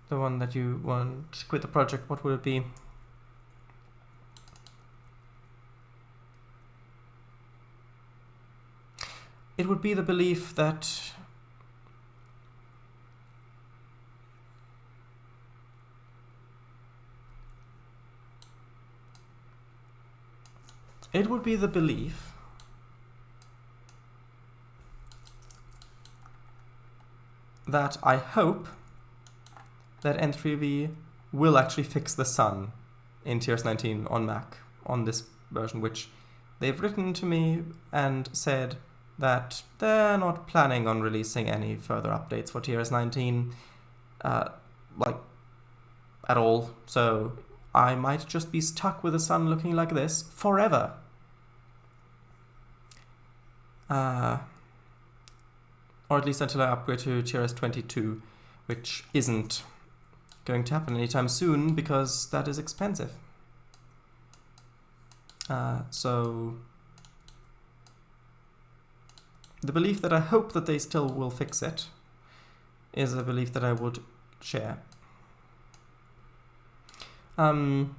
the one that you want to quit the project, what would it be? It would be the belief that that I hope that N3V will actually fix the sun in TRS-19 on Mac, on this version, which they've written to me and said that they're not planning on releasing any further updates for TRS-19, like, at all. So I might just be stuck with the sun looking like this forever. Or at least until I upgrade to TRS-22, which isn't going to happen anytime soon because that is expensive. So the belief that I hope that they still will fix it is a belief that I would share. I'm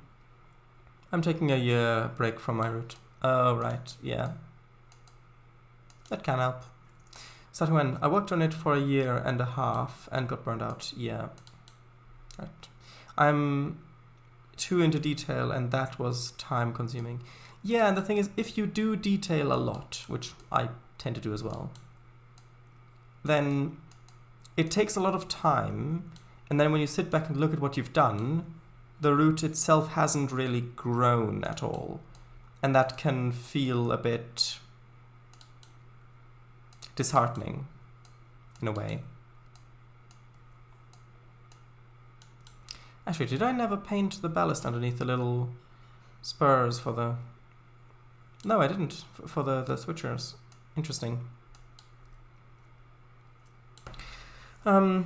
taking a year break from my root. Oh, right, yeah. That can help. Starting when? I worked on it for a year and a half and got burned out. Yeah. Right. I'm too into detail and that was time consuming. Yeah, and the thing is, if you do detail a lot, which I tend to do as well, then it takes a lot of time, and then when you sit back and look at what you've done, the root itself hasn't really grown at all. And that can feel a bit disheartening, in a way. Actually, did I never paint the ballast underneath the little spurs for the... No, I didn't, for the switchers. Interesting.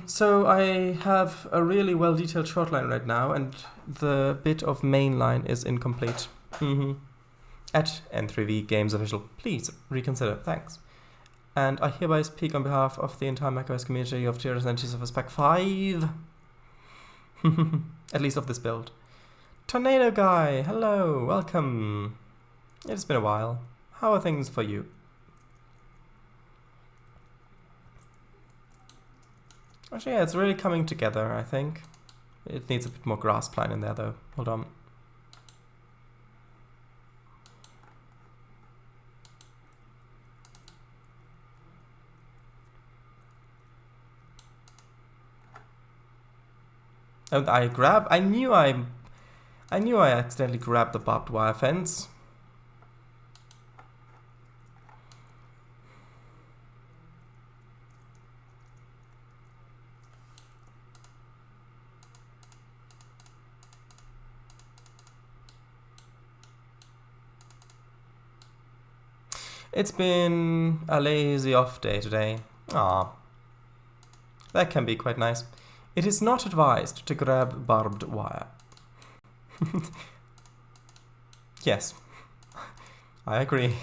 So I have a really well-detailed shortline right now, and the bit of main line is incomplete. At N3V Games Official, please reconsider, thanks. And I hereby speak on behalf of the entire macOS community of tiers and entities of Spec 5. At least of this build. Tornado Guy, hello, welcome. It's been a while. How are things for you? Actually, yeah, it's really coming together, I think. It needs a bit more grass pline in there, though. Hold on. And I knew I accidentally grabbed the barbed wire fence. It's been a lazy off day today. Ah, that can be quite nice. It is not advised to grab barbed wire. Yes, I agree.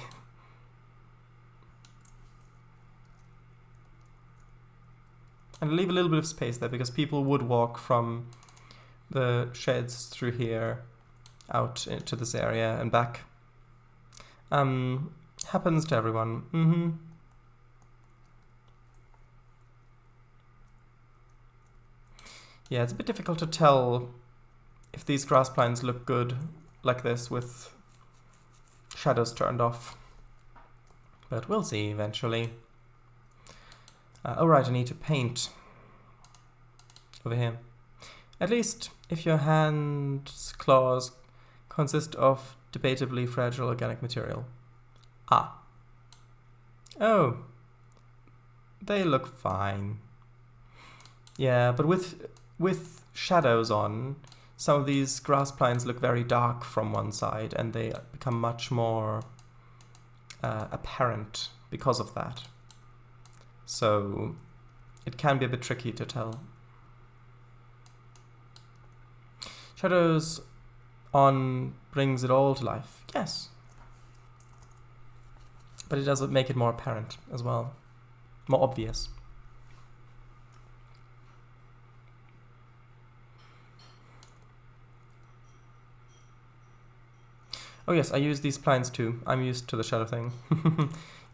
And leave a little bit of space there because people would walk from the sheds through here out into this area and back. Happens to everyone. Yeah, it's a bit difficult to tell if these grass plines look good like this with shadows turned off. But we'll see eventually. Oh right, I need to paint over here. At least if your hands' claws consist of debatably fragile organic material. Ah. Oh. They look fine. Yeah, but with shadows on, some of these grass plines look very dark from one side and they become much more apparent because of that. So it can be a bit tricky to tell. Shadows on brings it all to life, yes. But it does make it more apparent as well, more obvious. Oh yes, I use these plines too. I'm used to the shadow thing.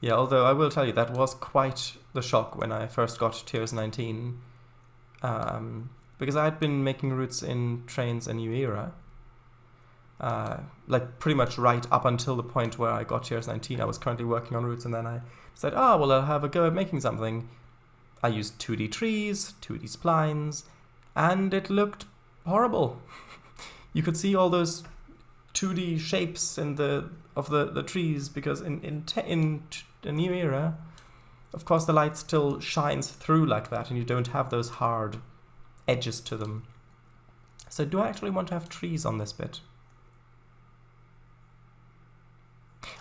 Yeah, although I will tell you, that was quite the shock when I first got Tiers 19. Because I had been making roots in Trainz and New Era. Like pretty much right up until the point where I got Tiers 19. I was currently working on roots and then I said, oh, well, I'll have a go at making something. I used 2D trees, 2D splines, and it looked horrible. You could see all those 2D shapes in the trees because in the New Era, of course, the light still shines through like that, and you don't have those hard edges to them. So, do I actually want to have trees on this bit?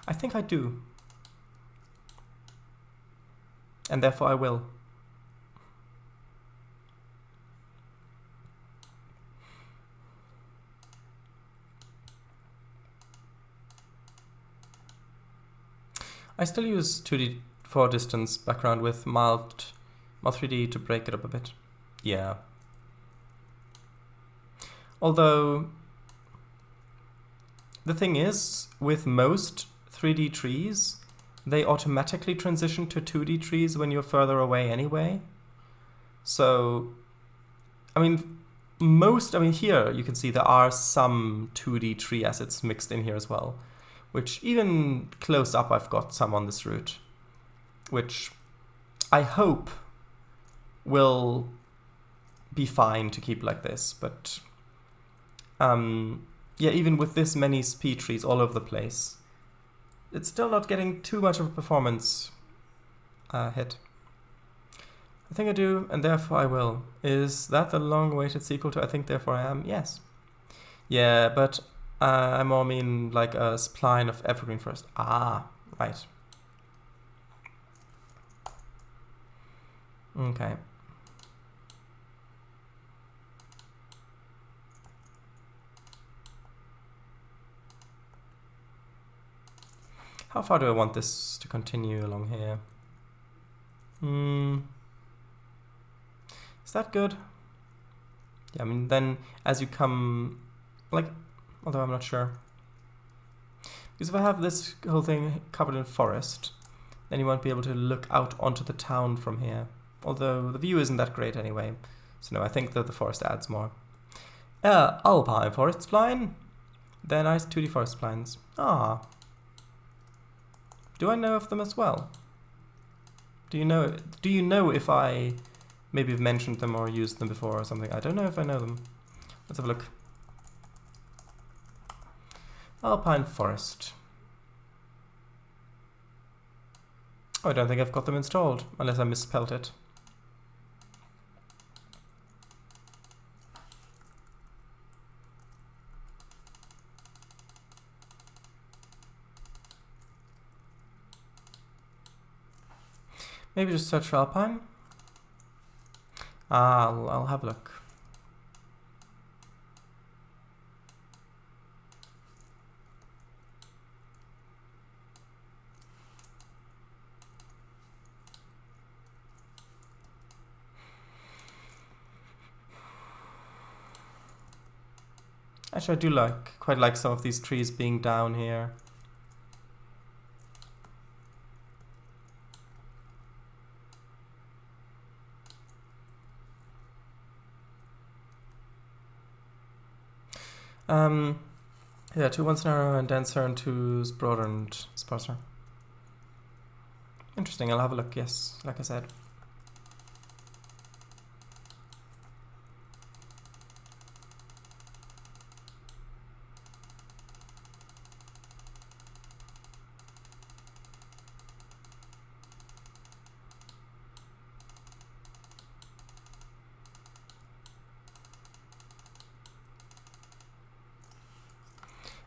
I think I do, and therefore I will. I still use 2D for distance background with mild 3D to break it up a bit. Yeah. Although the thing is, with most 3D trees, they automatically transition to 2D trees when you're further away anyway. So, I mean, here you can see there are some 2D tree assets mixed in here as well, which even close up I've got some on this route, which I hope will be fine to keep like this, but yeah, even with this many speed trees all over the place, it's still not getting too much of a performance hit. I think I do, and therefore I will. Is that the long-awaited sequel to I Think Therefore I Am? Yes. Yeah, but I more mean like a spline of Evergreen Forest. Ah, right. Okay. How far do I want this to continue along here? Is that good? Yeah, I mean, then as you come, like, although I'm not sure. Because if I have this whole thing covered in forest, then you won't be able to look out onto the town from here. Although the view isn't that great anyway. So no, I think that the forest adds more. Alpine forest spline. They're nice 2D forest splines. Ah. Do I know of them as well? Do you know if I maybe have mentioned them or used them before or something? I don't know if I know them. Let's have a look. Alpine forest. Oh, I don't think I've got them installed, unless I misspelled it. Maybe just search for Alpine. I'll have a look. Actually, I do quite like some of these trees being down here. Yeah, 2 one's narrower and denser and 2's broader and sparser. Interesting, I'll have a look, yes, like I said.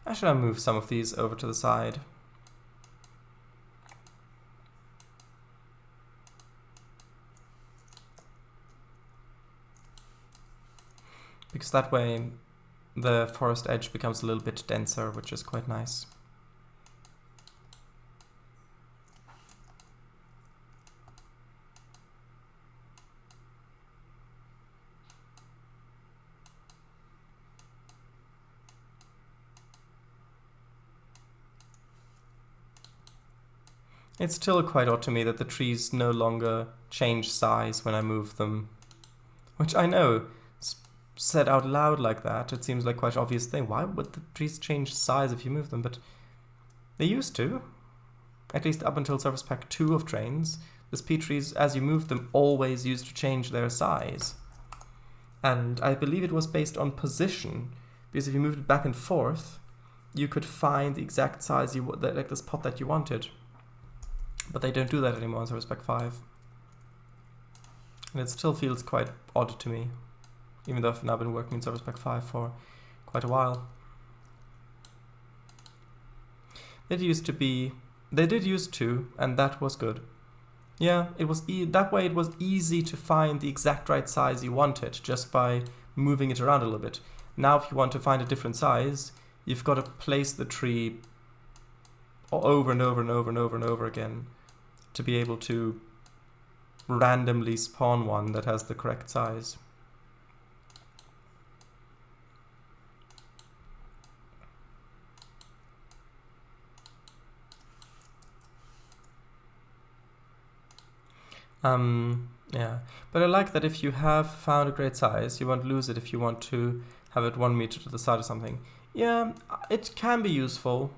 Actually, I'll move some of these over to the side. Because that way the forest edge becomes a little bit denser, which is quite nice. It's still quite odd to me that the trees no longer change size when I move them. Which I know, said out loud like that, it seems like quite an obvious thing. Why would the trees change size if you move them? But they used to. At least up until Service Pack 2 of Trainz, the speed trees, as you moved them, always used to change their size. And I believe it was based on position, because if you moved it back and forth, you could find the exact size, like the spot that you wanted. But they don't do that anymore in Service Pack 5. And it still feels quite odd to me, even though I've now been working in Service Pack 5 for quite a while. They did used to, and that was good. Yeah, it was that way it was easy to find the exact right size you wanted, just by moving it around a little bit. Now if you want to find a different size, you've got to place the tree over and over and over and over and over again to be able to randomly spawn one that has the correct size. Yeah, but I like that if you have found a great size, you won't lose it if you want to have it 1 meter to the side or something. Yeah, it can be useful,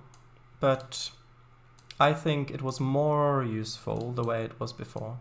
but I think it was more useful the way it was before.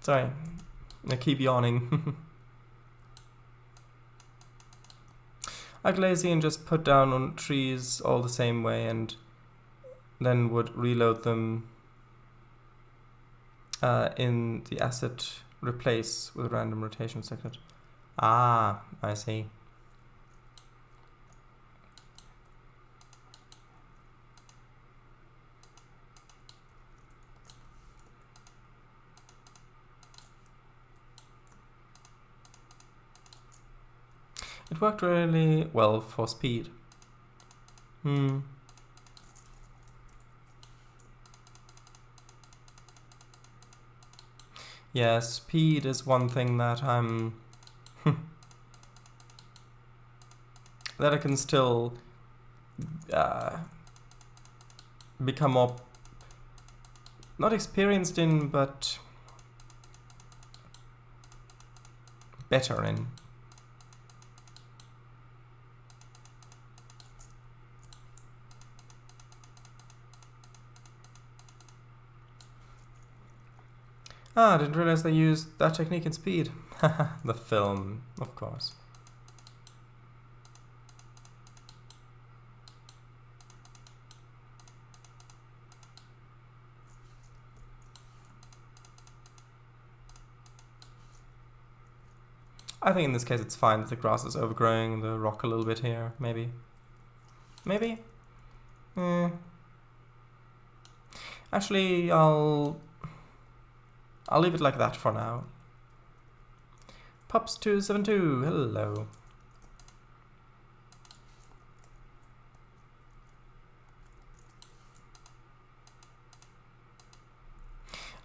Sorry, I keep yawning. I get lazy and just put down on trees all the same way and then would reload them in the asset replace with random rotation circuit. Ah, I see. It worked really well for speed. Yeah, speed is one thing that I'm that I can still become more not experienced in, but better in. Ah, I didn't realize they used that technique in Speed. The film, of course. I think in this case it's fine that the grass is overgrowing the rock a little bit here, maybe. Maybe? Actually, I'll leave it like that for now. Pups272, hello.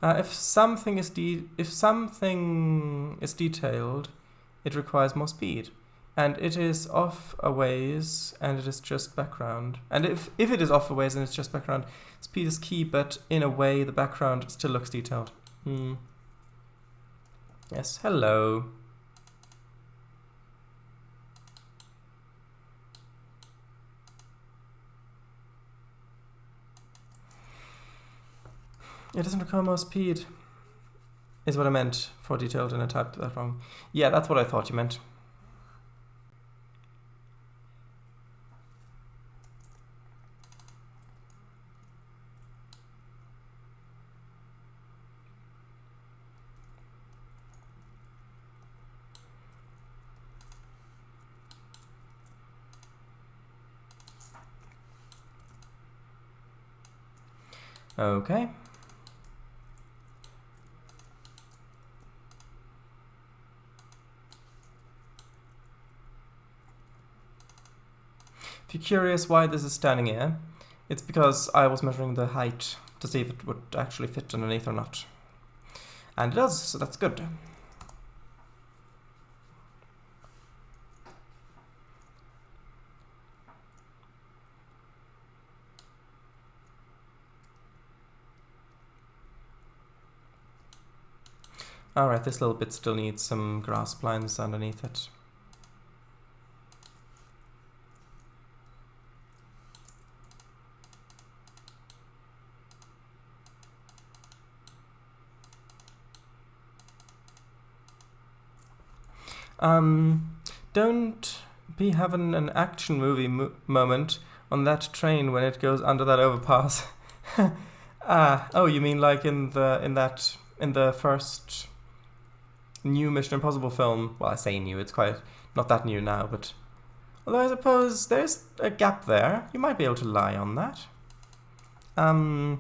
If something is detailed, it requires more speed, and it is off a ways, and it is just background. And if it is off a ways and it's just background, speed is key, but in a way the background still looks detailed. Yes, hello. It doesn't require more speed, is what I meant for detailed, and I typed that wrong. Yeah, that's what I thought you meant. Okay. If you're curious why this is standing here, it's because I was measuring the height to see if it would actually fit underneath or not. And it does, so that's good. Alright, this little bit still needs some grass blinds underneath it. Don't be having an action movie moment on that train when it goes under that overpass. Oh, you mean like in the first new Mission Impossible film? Well, I say new, it's quite not that new now, but Although I suppose there's a gap there. You might be able to lie on that. Hold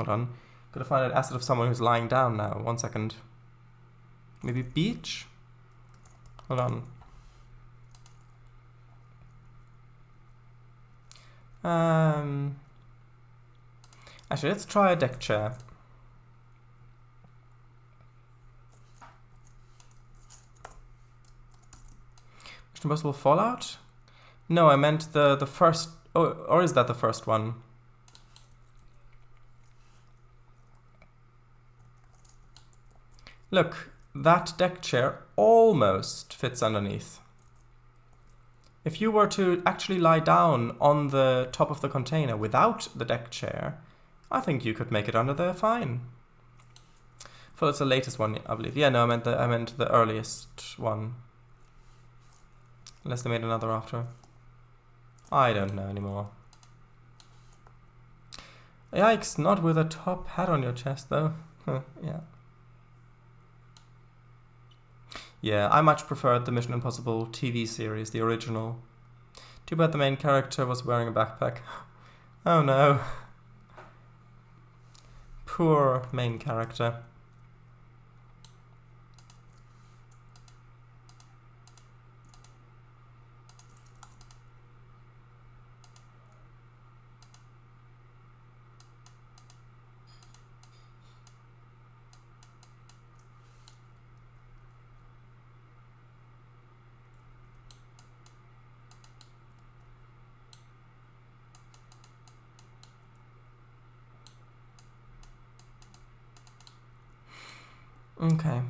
on. Gotta find an asset of someone who's lying down now. 1 second. Maybe beach? Hold on. Actually, let's try a deck chair. Mission Impossible Fallout? No, I meant the first... Oh, or is that the first one? Look, that deck chair almost fits underneath. If you were to actually lie down on the top of the container without the deck chair, I think you could make it under there fine. For it's the latest one, I believe. Yeah, no, I meant the earliest one. Unless they made another after. I don't know anymore. Yikes, not with a top hat on your chest though. Yeah. Yeah, I much preferred the Mission Impossible TV series, the original. Too bad the main character was wearing a backpack. Oh no. Poor main character. Okay.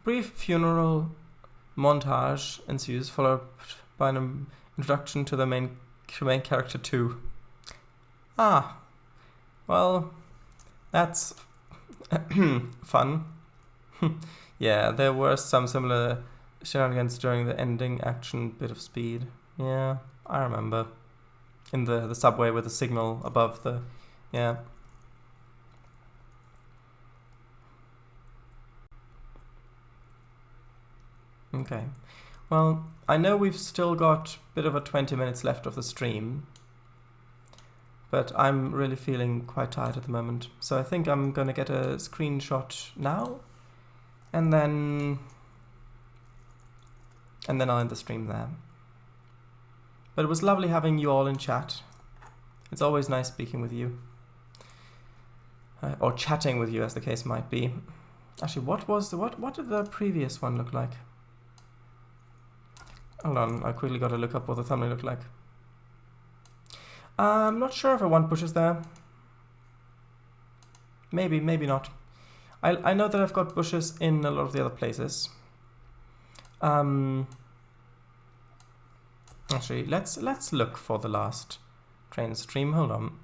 Brief funeral montage ensues, followed by an introduction to the main character too. Ah, well, that's fun. Yeah, there were some similar shenanigans during the ending action bit of Speed. Yeah, I remember. In the subway with the signal above the... Yeah. Okay. Well, I know we've still got a bit of a 20 minutes left of the stream, but I'm really feeling quite tired at the moment. So I think I'm going to get a screenshot now, and then I'll end the stream there. But it was lovely having you all in chat. It's always nice speaking with you. Or chatting with you, as the case might be. Actually, what did the previous one look like? Hold on, I quickly got to look up what the thumbnail looked like. I'm not sure if I want bushes there. Maybe, maybe not. I know that I've got bushes in a lot of the other places. Actually, let's look for the last Trainz stream. Hold on.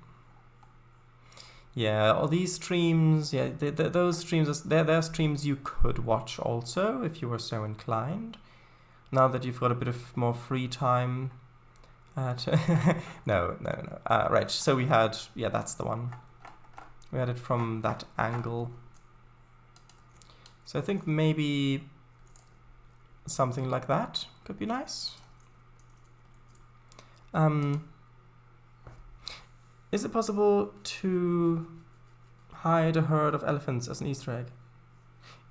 Yeah, all these streams. Yeah, those streams. They're streams you could watch also if you were so inclined. Now that you've got a bit of more free time. No. Right. So we had. Yeah, that's the one. We had it from that angle. So I think maybe something like that could be nice. Is it possible to hide a herd of elephants as an Easter egg?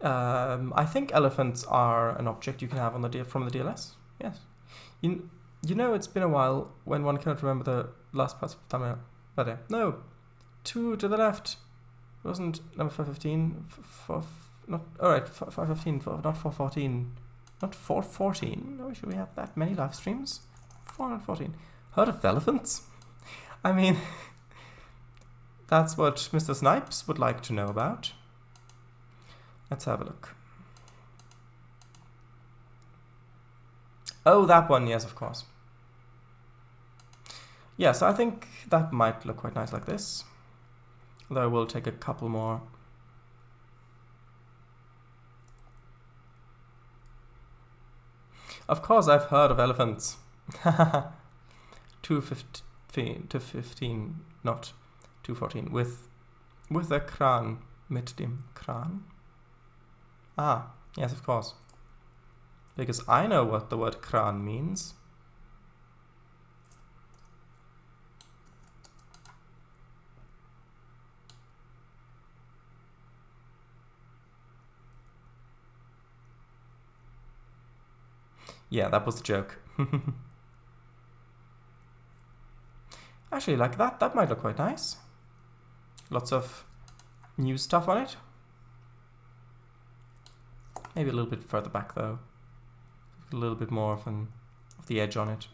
I think elephants are an object you can have on the from the DLS. Yes. You know, it's been a while when one cannot remember the last parts of the thumbnail. But no, 2 to the left. It wasn't number 515. Not all right. 515. Not 414. Not 414. No, should we have that many live streams? 414. Herd of elephants? I mean, that's what Mr. Snipes would like to know about. Let's have a look. Oh, that one, yes, of course. Yeah, so I think that might look quite nice like this. Although I will take a couple more. Of course, I've heard of elephants. 215, not 214. With a Kran. Mit dem Kran? Ah, yes, of course. Because I know what the word Kran means. Yeah, that was the joke. Actually, like that might look quite nice. Lots of new stuff on it. Maybe a little bit further back though. A little bit more of the edge on it.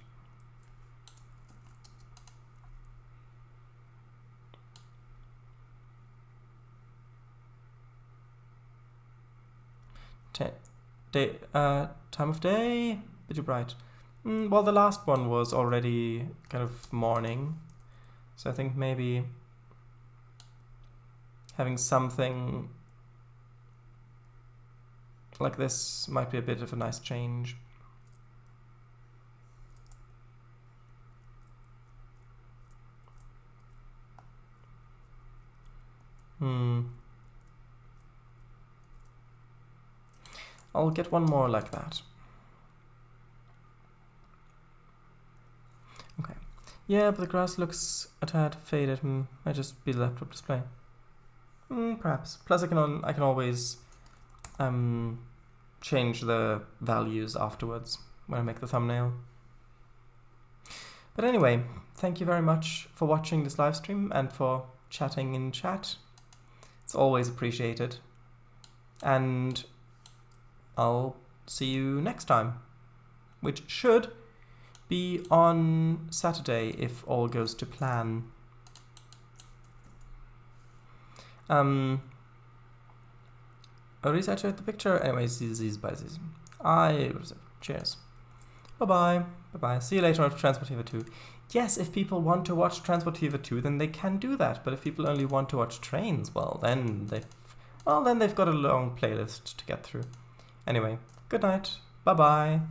Time of day, bit too bright. Well, the last one was already kind of morning, so I think maybe having something like this might be a bit of a nice change. I'll get one more like that. Okay. Yeah, but the grass looks a tad faded. Might just be the laptop display. Perhaps. Plus, I can always change the values afterwards when I make the thumbnail. But anyway, thank you very much for watching this live stream and for chatting in chat. It's always appreciated. And I'll see you next time, which should be on Saturday if all goes to plan. Research the picture. Anyways, cheers. Bye bye. See you later on Transport Fever 2. Yes, if people want to watch Transport Fever 2, then they can do that. But if people only want to watch Trainz, well, then they've got a long playlist to get through. Anyway, good night. Bye bye.